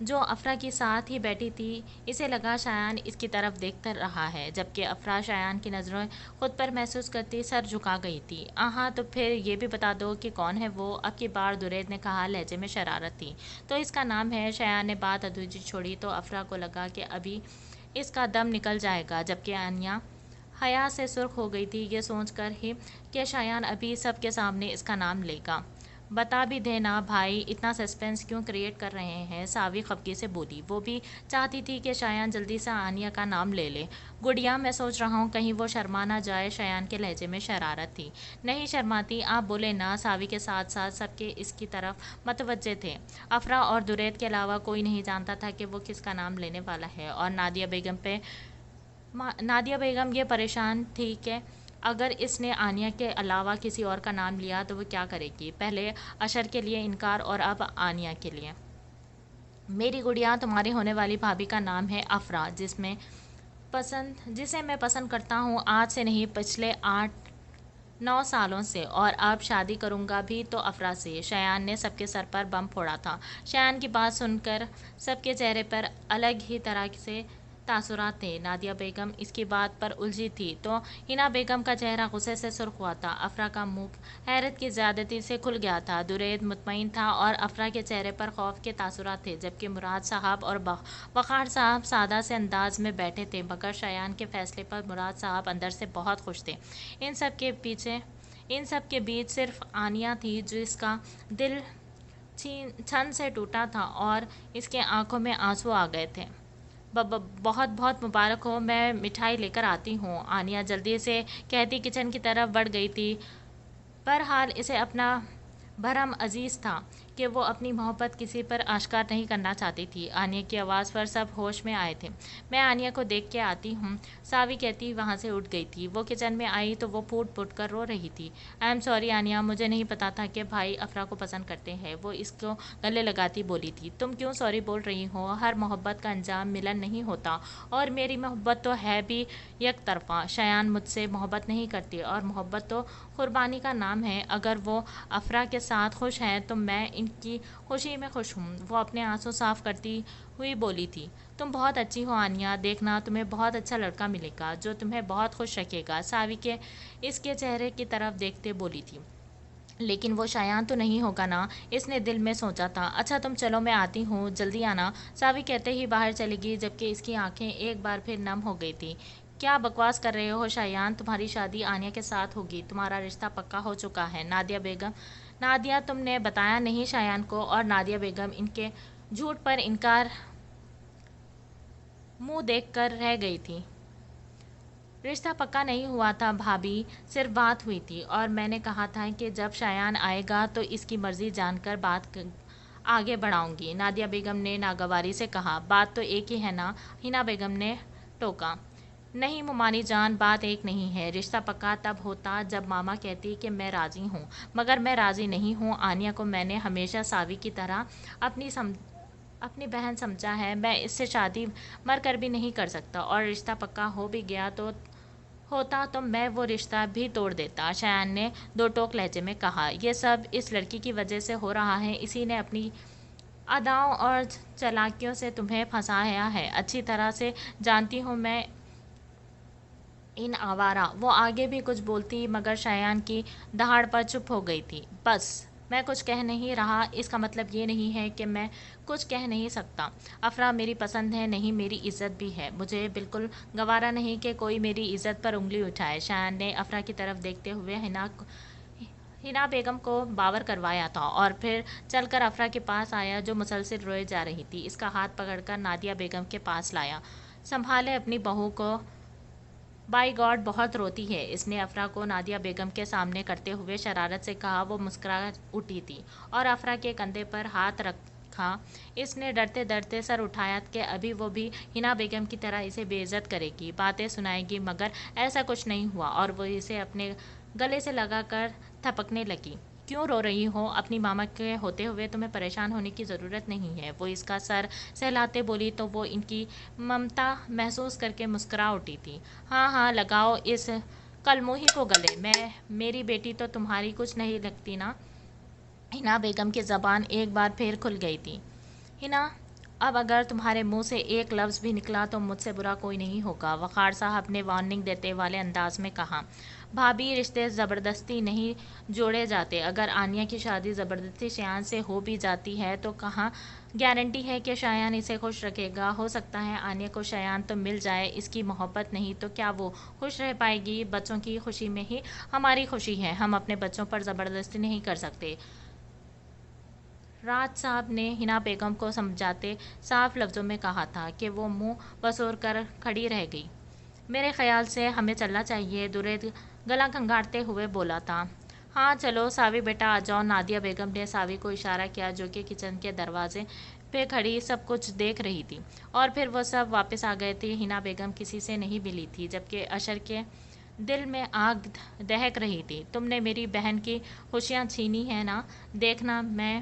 جو افرا کے ساتھ ہی بیٹھی تھی، اسے لگا شایان اس کی طرف دیکھتا رہا ہے، جبکہ افرا شایان کی نظریں خود پر محسوس کرتی سر جھکا گئی تھی۔ ہاں تو پھر یہ بھی بتا دو کہ کون ہے وہ؟ اب کی بار درید نے کہا، لہجے میں شرارت تھی۔ تو اس کا نام ہے؟ شایان نے بات ادھوری چھوڑی تو افرا کو لگا کہ ابھی اس کا دم نکل جائے گا، جبکہ انیا حیا سے سرخ ہو گئی تھی، یہ سوچ کر ہی کہ شایان ابھی سب کے سامنے اس کا نام لے گا۔ بتا بھی دے نا بھائی، اتنا سسپینس کیوں کریٹ کر رہے ہیں؟ ساوی خفگی سے بولی۔ وہ بھی چاہتی تھی کہ شایان جلدی سے آنیا کا نام لے لے۔ گڑیا، میں سوچ رہا ہوں کہیں وہ شرما نہ جائے۔ شایان کے لہجے میں شرارت تھی۔ نہیں شرماتی، آپ بولے نا۔ ساوی کے ساتھ ساتھ سب کے اس کی طرف متوجہ تھے۔ افرا اور درید کے علاوہ کوئی نہیں جانتا تھا کہ وہ کس کا نام لینے والا ہے، اور نادیہ بیگم یہ پریشان تھی کہ اگر اس نے آنیا کے علاوہ کسی اور کا نام لیا تو وہ کیا کرے گی؟ پہلے اشر کے لیے انکار اور اب آنیا کے لیے۔ میری گڑیا، تمہاری ہونے والی بھابھی کا نام ہے افرا، جسے میں پسند کرتا ہوں، آج سے نہیں پچھلے 8-9 سالوں سے، اور اب شادی کروں گا بھی تو افرا سے۔ شایان نے سب کے سر پر بم پھوڑا تھا۔ شایان کی بات سن کر سب کے چہرے پر الگ ہی طرح سے تاثرات تھے۔ نادیہ بیگم اس کی بات پر الجھی تھی تو حنا بیگم کا چہرہ غصے سے سرخ ہوا تھا۔ افرا کا منہ حیرت کی زیادتی سے کھل گیا تھا۔ درید مطمئن تھا اور افرا کے چہرے پر خوف کے تاثرات تھے، جبکہ مراد صاحب اور وقار صاحب سادہ سے انداز میں بیٹھے تھے، مگر شایان کے فیصلے پر مراد صاحب اندر سے بہت خوش تھے۔ ان سب کے بیچ صرف آنیا تھی جس کا دل چھن سے ٹوٹا تھا اور اس کے آنکھوں میں آنسو آ گئے تھے۔ بہت بہت مبارک ہو، میں مٹھائی لے کر آتی ہوں، آنیا جلدی سے کہتی کچن کی طرف بڑھ گئی تھی۔ بہرحال اسے اپنا بھرم عزیز تھا کہ وہ اپنی محبت کسی پر آشکار نہیں کرنا چاہتی تھی۔ آنیا کی آواز پر سب ہوش میں آئے تھے۔ میں آنیا کو دیکھ کے آتی ہوں، ساوی کہتی وہاں سے اٹھ گئی تھی۔ وہ کچن میں آئی تو وہ پھوٹ پھوٹ کر رو رہی تھی۔ آئی ایم سوری آنیا، مجھے نہیں پتا تھا کہ بھائی افرا کو پسند کرتے ہیں، وہ اس کو گلے لگاتی بولی تھی۔ تم کیوں سوری بول رہی ہو؟ ہر محبت کا انجام ملن نہیں ہوتا، اور میری محبت تو ہے بھی یک طرفہ۔ شایان مجھ سے محبت نہیں کرتی، اور محبت تو قربانی کا نام ہے۔ اگر وہ افرا کے ساتھ خوش ہیں تو میں ان کی خوشی میں خوش ہوں، وہ اپنے آنسو صاف کرتی ہوئی بولی تھی۔ تم بہت اچھی ہو آنیا، دیکھنا تمہیں بہت اچھا لڑکا ملے گا جو تمہیں بہت خوش رکھے گا، ساوی کے اس کے چہرے کی طرف دیکھتے بولی تھی۔ لیکن وہ شایان تو نہیں ہوگا نا، اس نے دل میں سوچا تھا۔ اچھا تم چلو، میں آتی ہوں، جلدی آنا، ساوی کہتے ہی باہر چلی گئی، جبکہ اس کی آنکھیں ایک بار پھر نم ہو گئی تھی۔ کیا بکواس کر رہے ہو شایان؟ تمہاری شادی آنیا کے ساتھ ہوگی، تمہارا رشتہ پکا ہو چکا ہے۔ نادیہ تم نے بتایا نہیں شایان کو؟ اور نادیہ بیگم ان کے جھوٹ پر انکار منہ دیکھ کر رہ گئی تھی۔ رشتہ پکا نہیں ہوا تھا بھابھی، صرف بات ہوئی تھی، اور میں نے کہا تھا کہ جب شایان آئے گا تو اس کی مرضی جان کر بات آگے بڑھاؤں گی، نادیہ بیگم نے ناگواری سے کہا۔ بات تو ایک ہی ہے نا، حنا بیگم نے ٹوکا۔ نہیں مومانی جان، بات ایک نہیں ہے، رشتہ پکا تب ہوتا جب ماما کہتی کہ میں راضی ہوں، مگر میں راضی نہیں ہوں۔ آنیا کو میں نے ہمیشہ ساوی کی طرح اپنی بہن سمجھا ہے، میں اس سے شادی مر کر بھی نہیں کر سکتا، اور رشتہ پکا ہو بھی گیا ہوتا تو میں وہ رشتہ بھی توڑ دیتا، شایان نے دو ٹوک لہجے میں کہا۔ یہ سب اس لڑکی کی وجہ سے ہو رہا ہے، اسی نے اپنی اداؤں اور چالاکیوں سے تمہیں پھنسایا ہے، اچھی طرح سے جانتی ہوں میں ان آوارہ۔ وہ آگے بھی کچھ بولتی مگر شایان کی دہاڑ پر چپ ہو گئی تھی۔ بس، میں کچھ کہہ نہیں رہا، اس کا مطلب یہ نہیں ہے کہ میں کچھ کہہ نہیں سکتا۔ افرا میری پسند ہے، نہیں میری عزت بھی ہے، مجھے بالکل گوارا نہیں کہ کوئی میری عزت پر انگلی اٹھائے۔ شایان نے افرا کی طرف دیکھتے ہوئے حنا بیگم کو باور کروایا تھا، اور پھر چل کر افرا کے پاس آیا جو مسلسل روئے جا رہی تھی، اس کا ہاتھ پکڑ کر نادیہ بیگم کے پاس لایا۔ سنبھالے اپنی بہو کو، بائی گاڈ بہت روتی ہے، اس نے افرا کو نادیہ بیگم کے سامنے کرتے ہوئے شرارت سے کہا۔ وہ مسکرا اٹھی تھی اور افرا کے کندھے پر ہاتھ رکھا، اس نے ڈرتے ڈرتے سر اٹھایا کہ ابھی وہ بھی حنا بیگم کی طرح اسے بے عزت کرے گی، باتیں سنائے گی، مگر ایسا کچھ نہیں ہوا، اور وہ اسے اپنے گلے سے لگا کر تھپکنے لگی۔ کیوں رو رہی ہو؟ اپنی ماما کے ہوتے ہوئے تمہیں پریشان ہونے کی ضرورت نہیں ہے، وہ اس کا سر سہلاتے بولی تو وہ ان کی ممتا محسوس کر کے مسکرا اٹھی تھی۔ ہاں ہاں، لگاؤ اس کلموہی کو گلے، میری بیٹی تو تمہاری کچھ نہیں لگتی نا؟ حنا بیگم کی زبان ایک بار پھر کھل گئی تھی۔ حنا اب اگر تمہارے منہ سے ایک لفظ بھی نکلا تو مجھ سے برا کوئی نہیں ہوگا، وقار صاحب نے وارننگ دیتے والے انداز میں کہا۔ بھابھی، رشتے زبردستی نہیں جوڑے جاتے۔ اگر آنیا کی شادی زبردستی شایان سے ہو بھی جاتی ہے تو کہاں گارنٹی ہے کہ شایان اسے خوش رکھے گا؟ ہو سکتا ہے آنیا کو شایان تو مل جائے، اس کی محبت نہیں تو کیا وہ خوش رہ پائے گی؟ بچوں کی خوشی میں ہی ہماری خوشی ہے، ہم اپنے بچوں پر زبردستی نہیں کر سکتے۔ راج صاحب نے حنا بیگم کو سمجھاتے صاف لفظوں میں کہا تھا کہ وہ منہ بسور کر کھڑی رہ گئی۔ میرے خیال سے ہمیں چلنا چاہیے، درید گلا کھنگالتے ہوئے بولا تھا۔ ہاں چلو ساوی بیٹا آ جاؤ، نادیہ بیگم نے ساوی کو اشارہ کیا جو کہ کچن کے دروازے پہ کھڑی سب کچھ دیکھ رہی تھی، اور پھر وہ سب واپس آ گئے تھے۔ حنا بیگم کسی سے نہیں ملی تھی جبکہ اشر کے دل میں آگ دہک رہی تھی۔ تم نے میری بہن کی خوشیاں چھینی ہیں نا، دیکھنا میں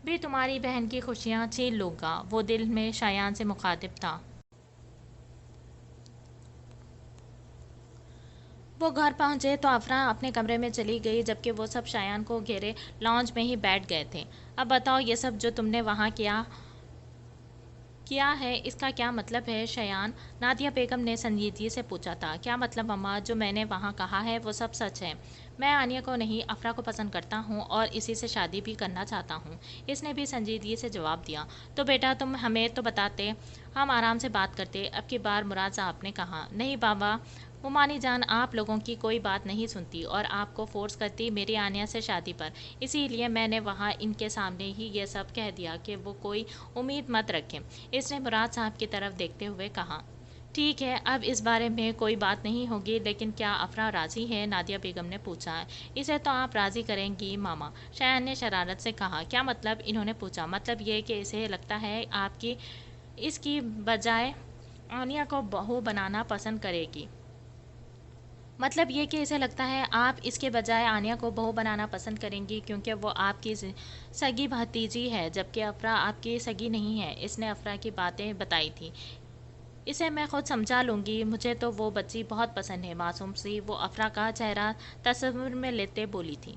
بھی تمہاری بہن کی خوشیاں چھین لوں گا۔ وہ دل میں شایان سے مخاطب تھا۔ وہ گھر پہنچے تو افرا اپنے کمرے میں چلی گئی جبکہ وہ سب شایان کو گھیرے لاؤنج میں ہی بیٹھ گئے تھے۔ اب بتاؤ یہ سب جو تم نے وہاں کیا ہے اس کا کیا مطلب ہے شایان؟ نادیہ بیگم نے سنجیدگی سے پوچھا تھا۔ کیا مطلب اماں؟ جو میں نے وہاں کہا ہے وہ سب سچ ہے۔ میں آنیا کو نہیں افرا کو پسند کرتا ہوں اور اسی سے شادی بھی کرنا چاہتا ہوں، اس نے بھی سنجیدگی سے جواب دیا۔ تو بیٹا تم ہمیں تو بتاتے، ہم آرام سے بات کرتے۔ اب کی بار مراد صاحب نے کہا۔ نہیں بابا مومانی جان، آپ لوگوں کی کوئی بات نہیں سنتی اور آپ کو فورس کرتی میری آنیا سے شادی پر، اسی لیے میں نے وہاں ان کے سامنے ہی یہ سب کہہ دیا کہ وہ کوئی امید مت رکھیں، اس نے مراد صاحب کی طرف دیکھتے ہوئے کہا۔ ٹھیک ہے، اب اس بارے میں کوئی بات نہیں ہوگی، لیکن کیا افرا راضی ہے؟ نادیہ بیگم نے پوچھا۔ اسے تو آپ راضی کریں گی ماما، شایان نے شرارت سے کہا۔ کیا مطلب؟ انہوں نے پوچھا۔ مطلب یہ کہ اسے لگتا ہے آپ کی اس کی بجائے آنیا کو بہو بنانا پسند کرے گی۔ مطلب یہ کہ اسے لگتا ہے آپ اس کے بجائے آنیا کو بہو بنانا پسند کریں گی کیونکہ وہ آپ کی سگی بھتیجی ہے جبکہ افرا آپ کی سگی نہیں ہے، اس نے افرا کی باتیں بتائی تھیں۔ اسے میں خود سمجھا لوں گی، مجھے تو وہ بچی بہت پسند ہے، معصوم سی۔ وہ افرا کا چہرہ تصور میں لیتے بولی تھی۔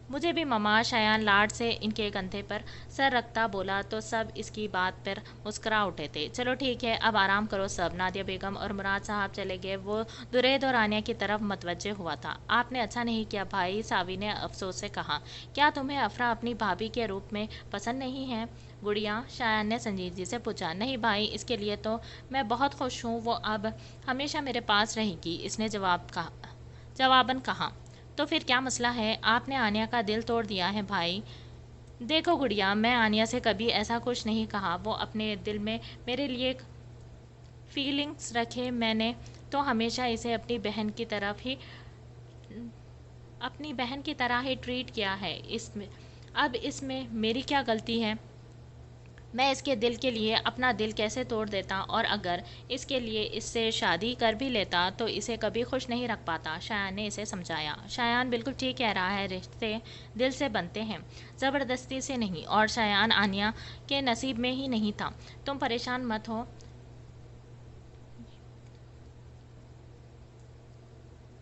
مجھے بھی ماما، شایان لاڈ سے ان کے کندھے پر سر رکھتا بولا تو سب اس کی بات پر مسکرا اٹھے تھے۔ چلو ٹھیک ہے، اب آرام کرو سب۔ نادیہ بیگم اور مراد صاحب چلے گئے۔ وہ درید اور آنیا کی طرف متوجہ ہوا تھا۔ آپ نے اچھا نہیں کیا بھائی، ساوی نے افسوس سے کہا۔ کیا تمہیں افرا اپنی بھابھی کے روپ میں پسند نہیں ہے گڑیا؟ شایان نے سنجیدگی سے پوچھا۔ نہیں بھائی، اس کے لیے تو میں بہت خوش ہوں، وہ اب ہمیشہ میرے پاس رہے گی، اس نے جواباً کہا۔ تو پھر کیا مسئلہ ہے؟ آپ نے آنیا کا دل توڑ دیا ہے بھائی۔ دیکھو گڑیا، میں آنیا سے کبھی ایسا کچھ نہیں کہا، وہ اپنے دل میں میرے لیے فیلنگز رکھے، میں نے تو ہمیشہ اسے اپنی بہن کی طرح ہی ٹریٹ کیا ہے، اب اس میں میری کیا غلطی ہے؟ میں اس کے دل کے لیے اپنا دل کیسے توڑ دیتا، اور اگر اس کے لیے اس سے شادی کر بھی لیتا تو اسے کبھی خوش نہیں رکھ پاتا، شایان نے اسے سمجھایا۔ شایان بالکل ٹھیک کہہ رہا ہے، رشتے دل سے بنتے ہیں، زبردستی سے نہیں، اور شایان آنیا کے نصیب میں ہی نہیں تھا۔ تم پریشان مت ہو،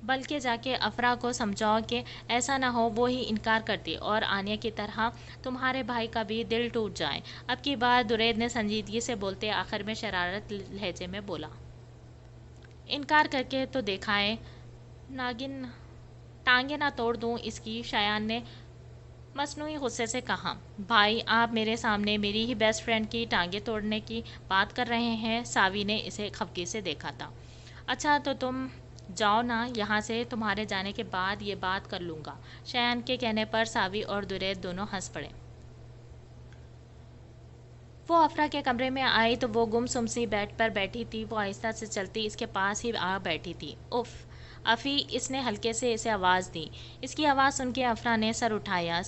بلکہ جا کے افرا کو سمجھاؤ کہ ایسا نہ ہو وہ ہی انکار کرتی اور آنیا کی طرح تمہارے بھائی کا بھی دل ٹوٹ جائے۔ اب کی بار درید نے سنجیدگی سے بولتے آخر میں شرارت لہجے میں بولا۔ انکار کر کے تو دکھائے، ٹانگیں نہ توڑ دوں اس کی، شایان نے مصنوعی غصے سے کہا۔ بھائی، آپ میرے سامنے میری ہی بیسٹ فرینڈ کی ٹانگیں توڑنے کی بات کر رہے ہیں؟ ساوی نے اسے خفگی سے دیکھا تھا۔ اچھا تو تم جاؤ نا یہاں سے، تمہارے جانے کے بعد یہ بات کر لوں گا۔ شایان کے کہنے پر ساوی اور درید دونوں ہنس پڑے۔ وہ افرا کے کمرے میں آئی تو وہ گم سم سی بیڈ پر بیٹھی تھی، وہ آہستہ سے چلتی اس کے پاس ہی آ بیٹھی تھی۔ اف افی، اس نے ہلکے سے اسے آواز دی۔ اس کی آواز سن کے افرا نے سر اٹھایا۔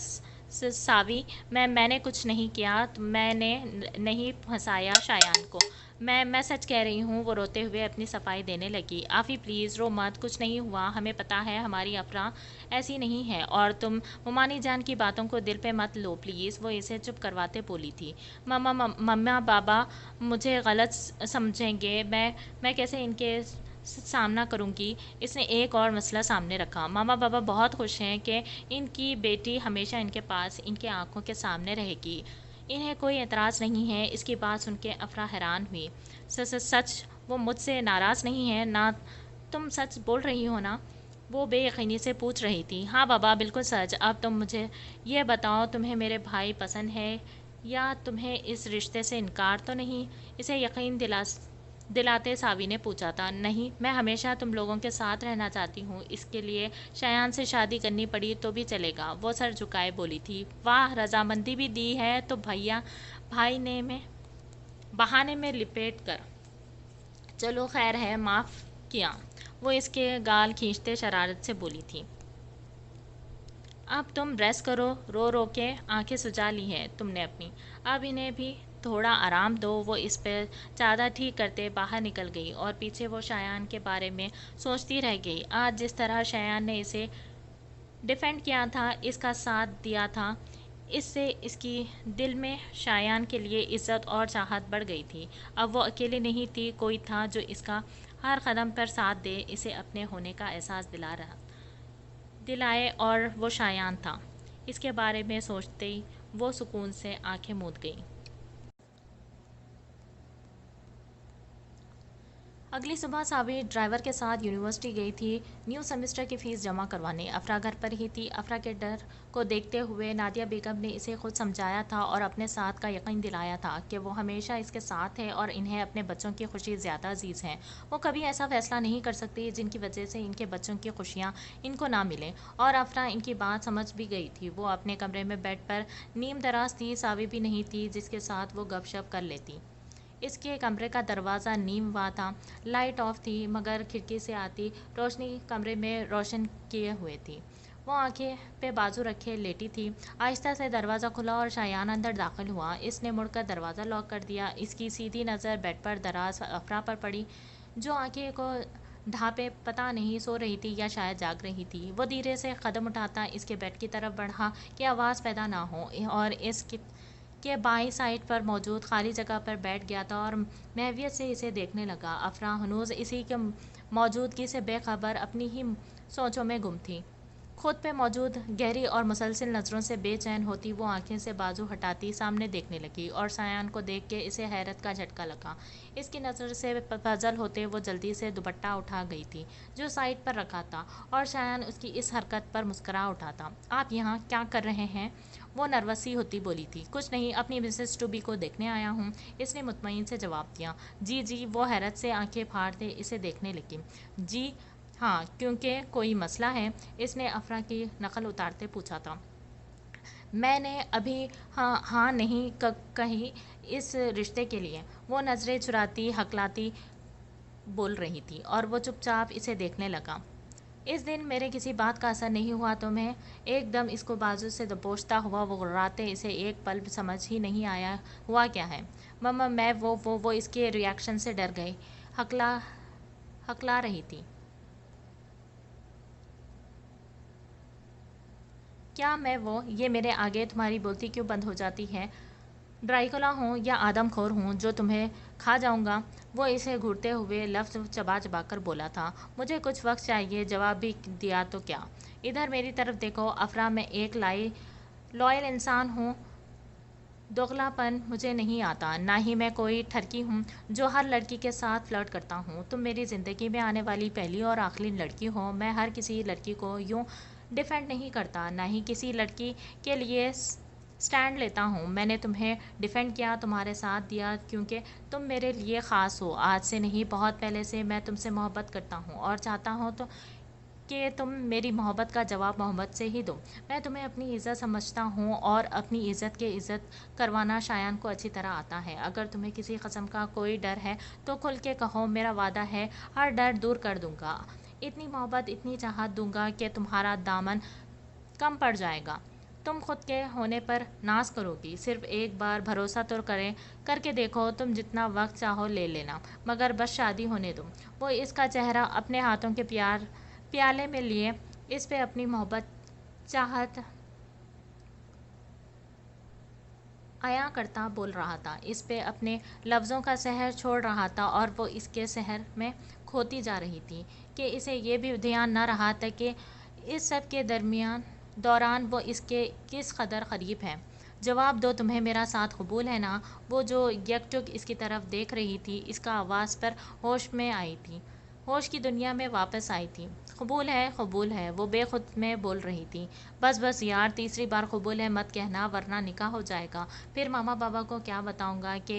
ساوی، میں نے کچھ نہیں کیا، میں نے نہیں پھنسایا شایان کو، میں سچ کہہ رہی ہوں۔ وہ روتے ہوئے اپنی صفائی دینے لگی۔ آفی پلیز رو مت، کچھ نہیں ہوا، ہمیں پتہ ہے ہماری افرا ایسی نہیں ہے، اور تم مومانی جان کی باتوں کو دل پہ مت لو پلیز، وہ اسے چپ کرواتے بولی تھی۔ مما بابا مجھے غلط سمجھیں گے، میں کیسے ان کے سامنا کروں گی؟ اس نے ایک اور مسئلہ سامنے رکھا۔ ماما بابا بہت خوش ہیں کہ ان کی بیٹی ہمیشہ ان کے پاس، ان کے آنکھوں کے سامنے رہے گی، انہیں کوئی اعتراض نہیں ہے۔ اس کی بات سن کے افرا حیران ہوئی۔ سچ وہ مجھ سے ناراض نہیں ہے نا؟ تم سچ بول رہی ہو نا؟ وہ بے یقینی سے پوچھ رہی تھی۔ ہاں بابا، بالکل سچ۔ اب تم مجھے یہ بتاؤ، تمہیں میرے بھائی پسند ہے یا تمہیں اس رشتے سے انکار تو نہیں؟ اسے یقین دلاتے ساوی نے پوچھا تھا۔ نہیں، میں ہمیشہ تم لوگوں کے ساتھ رہنا چاہتی ہوں۔ اس کے لیے شایان سے شادی کرنی پڑی تو بھی چلے گا، وہ سر جھکائے بولی تھی۔ واہ، رضامندی بھی دی ہے تو بھائی نے میں بہانے میں لپیٹ کر۔ چلو خیر ہے، معاف کیا، وہ اس کے گال کھینچتے شرارت سے بولی تھی۔ اب تم ریسٹ کرو، رو رو کے آنکھیں سجا لی ہیں تم نے اپنی، اب انہیں بھی تھوڑا آرام دو۔ وہ اس پہ چادر ٹھیک کرتے باہر نکل گئی اور پیچھے وہ شایان کے بارے میں سوچتی رہ گئی۔ آج جس طرح شایان نے اسے ڈیفینڈ کیا تھا، اس کا ساتھ دیا تھا، اس سے اس کی دل میں شایان کے لیے عزت اور چاہت بڑھ گئی تھی۔ اب وہ اکیلی نہیں تھی، کوئی تھا جو اس کا ہر قدم پر ساتھ دے، اسے اپنے ہونے کا احساس دلائے، اور وہ شایان تھا۔ اس کے بارے میں سوچتے ہی وہ سکون سے آنکھیں موند گئی۔ اگلی صبح ساوی ڈرائیور کے ساتھ یونیورسٹی گئی تھی نیو سیمسٹر کی فیس جمع کروانے۔ افرا گھر پر ہی تھی۔ افرا کے ڈر کو دیکھتے ہوئے نادیہ بیگم نے اسے خود سمجھایا تھا اور اپنے ساتھ کا یقین دلایا تھا کہ وہ ہمیشہ اس کے ساتھ ہے اور انہیں اپنے بچوں کی خوشی زیادہ عزیز ہے۔ وہ کبھی ایسا فیصلہ نہیں کر سکتی جن کی وجہ سے ان کے بچوں کی خوشیاں ان کو نہ ملیں، اور افرا ان کی بات سمجھ بھی گئی تھی۔ وہ اپنے کمرے میں بیڈ پر نیم دراز تھی، ساوی بھی نہیں تھی جس کے ساتھ وہ گپ شپ کر لیتی۔ اس کے کمرے کا دروازہ نیم ہوا تھا، لائٹ آف تھی، مگر کھڑکی سے آتی روشنی کمرے میں روشن کیے ہوئے تھی۔ وہ آنکھیں پہ بازو رکھے لیٹی تھی۔ آہستہ سے دروازہ کھلا اور شایان اندر داخل ہوا۔ اس نے مڑ کر دروازہ لاک کر دیا۔ اس کی سیدھی نظر بیڈ پر دراز افرا پر پڑی، جو آنکھیں کو ڈھانپے پتہ نہیں سو رہی تھی یا شاید جاگ رہی تھی۔ وہ دھیرے سے قدم اٹھاتا اس کے بیڈ کی طرف بڑھا کہ آواز پیدا نہ ہو، اور اس کے بائیں سائڈ پر موجود خالی جگہ پر بیٹھ گیا تھا اور محویت سے اسے دیکھنے لگا۔ افرا ہنوز اسی کی موجودگی سے بے خبر اپنی ہی سوچوں میں گم تھی۔ خود پہ موجود گہری اور مسلسل نظروں سے بے چین ہوتی وہ آنکھیں سے بازو ہٹاتی سامنے دیکھنے لگی، اور شایان کو دیکھ کے اسے حیرت کا جھٹکا لگا۔ اس کی نظر سے پزل ہوتے وہ جلدی سے دوپٹہ اٹھا گئی تھی جو سائڈ پر رکھا تھا، اور شایان اس کی اس حرکت پر مسکرا اٹھا تھا۔ آپ یہاں کیا کر رہے ہیں؟ وہ نروس سی ہوتی بولی تھی۔ کچھ نہیں، اپنی مسز ٹوبی کو دیکھنے آیا ہوں، اس نے مطمئن سے جواب دیا۔ جی جی، وہ حیرت سے آنکھیں پھاڑتے اسے دیکھنے لگی۔ جی ہاں، کیونکہ کوئی مسئلہ ہے؟ اس نے افرا کی نقل اتارتے پوچھا تھا۔ میں نے ابھی ہاں نہیں کہی اس رشتے کے لیے، وہ نظریں چراتی ہکلاتی بول رہی تھی، اور وہ چپ چاپ اسے دیکھنے لگا۔ اس دن میرے کسی بات کا اثر نہیں ہوا تمہیں؟ ایک دم اس کو بازو سے دبوچتا ہوا وہ غراتے اسے ایک پل سمجھ ہی نہیں آیا ہوا کیا ہے۔ مما میں وہ اس کے ری ایکشن سے ڈر گئی، ہکلا رہی تھی۔ کیا میں یہ میرے آگے تمہاری بولتی کیوں بند ہو جاتی ہے؟ ڈرائیکولا ہوں یا آدم خور ہوں جو تمہیں کھا جاؤں گا؟ وہ اسے گھورتے ہوئے لفظ چبا چبا کر بولا تھا۔ مجھے کچھ وقت چاہیے، جواب بھی دیا تو کیا؟ ادھر میری طرف دیکھو افرا، میں ایک لائل انسان ہوں، دوغلا پن مجھے نہیں آتا، نہ ہی میں کوئی ٹھرکی ہوں جو ہر لڑکی کے ساتھ فلرٹ کرتا ہوں۔ تم میری زندگی میں آنے والی پہلی اور آخری لڑکی ہو۔ میں ہر کسی لڑکی کو یوں ڈیفینڈ نہیں کرتا، نہ ہی کسی لڑکی کے لیے سٹینڈ لیتا ہوں۔ میں نے تمہیں ڈیفینڈ کیا، تمہارے ساتھ دیا کیونکہ تم میرے لیے خاص ہو۔ آج سے نہیں، بہت پہلے سے میں تم سے محبت کرتا ہوں، اور چاہتا ہوں کہ تم میری محبت کا جواب محبت سے ہی دو۔ میں تمہیں اپنی عزت سمجھتا ہوں، اور اپنی عزت کے عزت کروانا شایان کو اچھی طرح آتا ہے۔ اگر تمہیں کسی قسم کا کوئی ڈر ہے تو کھل کے کہو، میرا وعدہ ہے ہر ڈر دور کر دوں گا، اتنی محبت اتنی چاہت دوں گا کہ تمہارا دامن کم پڑ جائے گا۔ تم خود کے ہونے پر ناز کرو گی، صرف ایک بار بھروسہ تو کر کے دیکھو، تم جتنا وقت چاہو لے لینا، مگر بس شادی ہونے دو۔ وہ اس کا چہرہ اپنے ہاتھوں کے پیالے میں لیے اس پہ اپنی محبت چاہت عیاں کرتا بول رہا تھا، اس پہ اپنے لفظوں کا سحر چھوڑ رہا تھا، اور وہ اس کے سحر میں کھوتی جا رہی تھی کہ اسے یہ بھی دھیان نہ رہا تھا کہ اس سب کے دوران وہ اس کے کس قدر قریب ہے۔ جواب دو، تمہیں میرا ساتھ قبول ہے نا؟ وہ جو یکٹک اس کی طرف دیکھ رہی تھی، اس کا آواز پر ہوش میں آئی تھی، ہوش کی دنیا میں واپس آئی تھی۔ قبول ہے، وہ بے خود میں بول رہی تھی۔ بس یار، تیسری بار قبول ہے مت کہنا ورنہ نکاح ہو جائے گا۔ پھر ماما بابا کو کیا بتاؤں گا کہ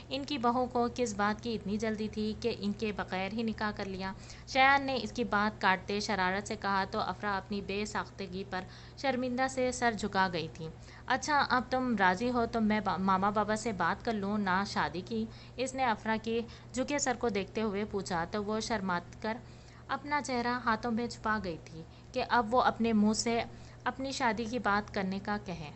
ان کی بہو کو کس بات کی اتنی جلدی تھی کہ ان کے بغیر ہی نکاح کر لیا۔ شایان نے اس کی بات کاٹتے شرارت سے کہا تو افرا اپنی بے ساختگی پر شرمندہ سے سر جھکا گئی تھی۔ اچھا، اب تم راضی ہو تو میں ماما بابا سے بات کر لوں نا شادی کی؟ اس نے افرا کی جھکے سر کو دیکھتے ہوئے پوچھا تو وہ شرماتے کر اپنا چہرہ ہاتھوں میں چھپا گئی تھی کہ اب وہ اپنے منہ سے اپنی شادی کی بات کرنے کا کہے۔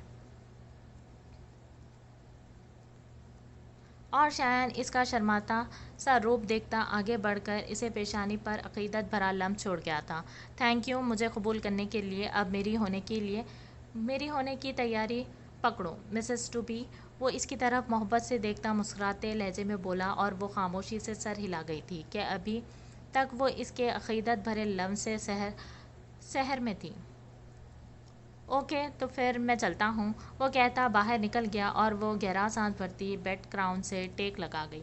اور شایان اس کا شرماتا سا روپ دیکھتا آگے بڑھ کر اسے پیشانی پر عقیدت بھرا لمس چھوڑ گیا تھا۔ تھینک یو مجھے قبول کرنے کے لیے۔ اب میری ہونے کی تیاری پکڑو مسز ٹو بی۔ وہ اس کی طرف محبت سے دیکھتا مسکراتے لہجے میں بولا اور وہ خاموشی سے سر ہلا گئی تھی کہ ابھی تک وہ اس کے عقیدت بھرے لمس سے سحر میں تھی۔ اوکے تو پھر میں چلتا ہوں، وہ کہتا باہر نکل گیا اور وہ گہرا سانس بھرتی بیڈ کراؤن سے ٹیک لگا گئی۔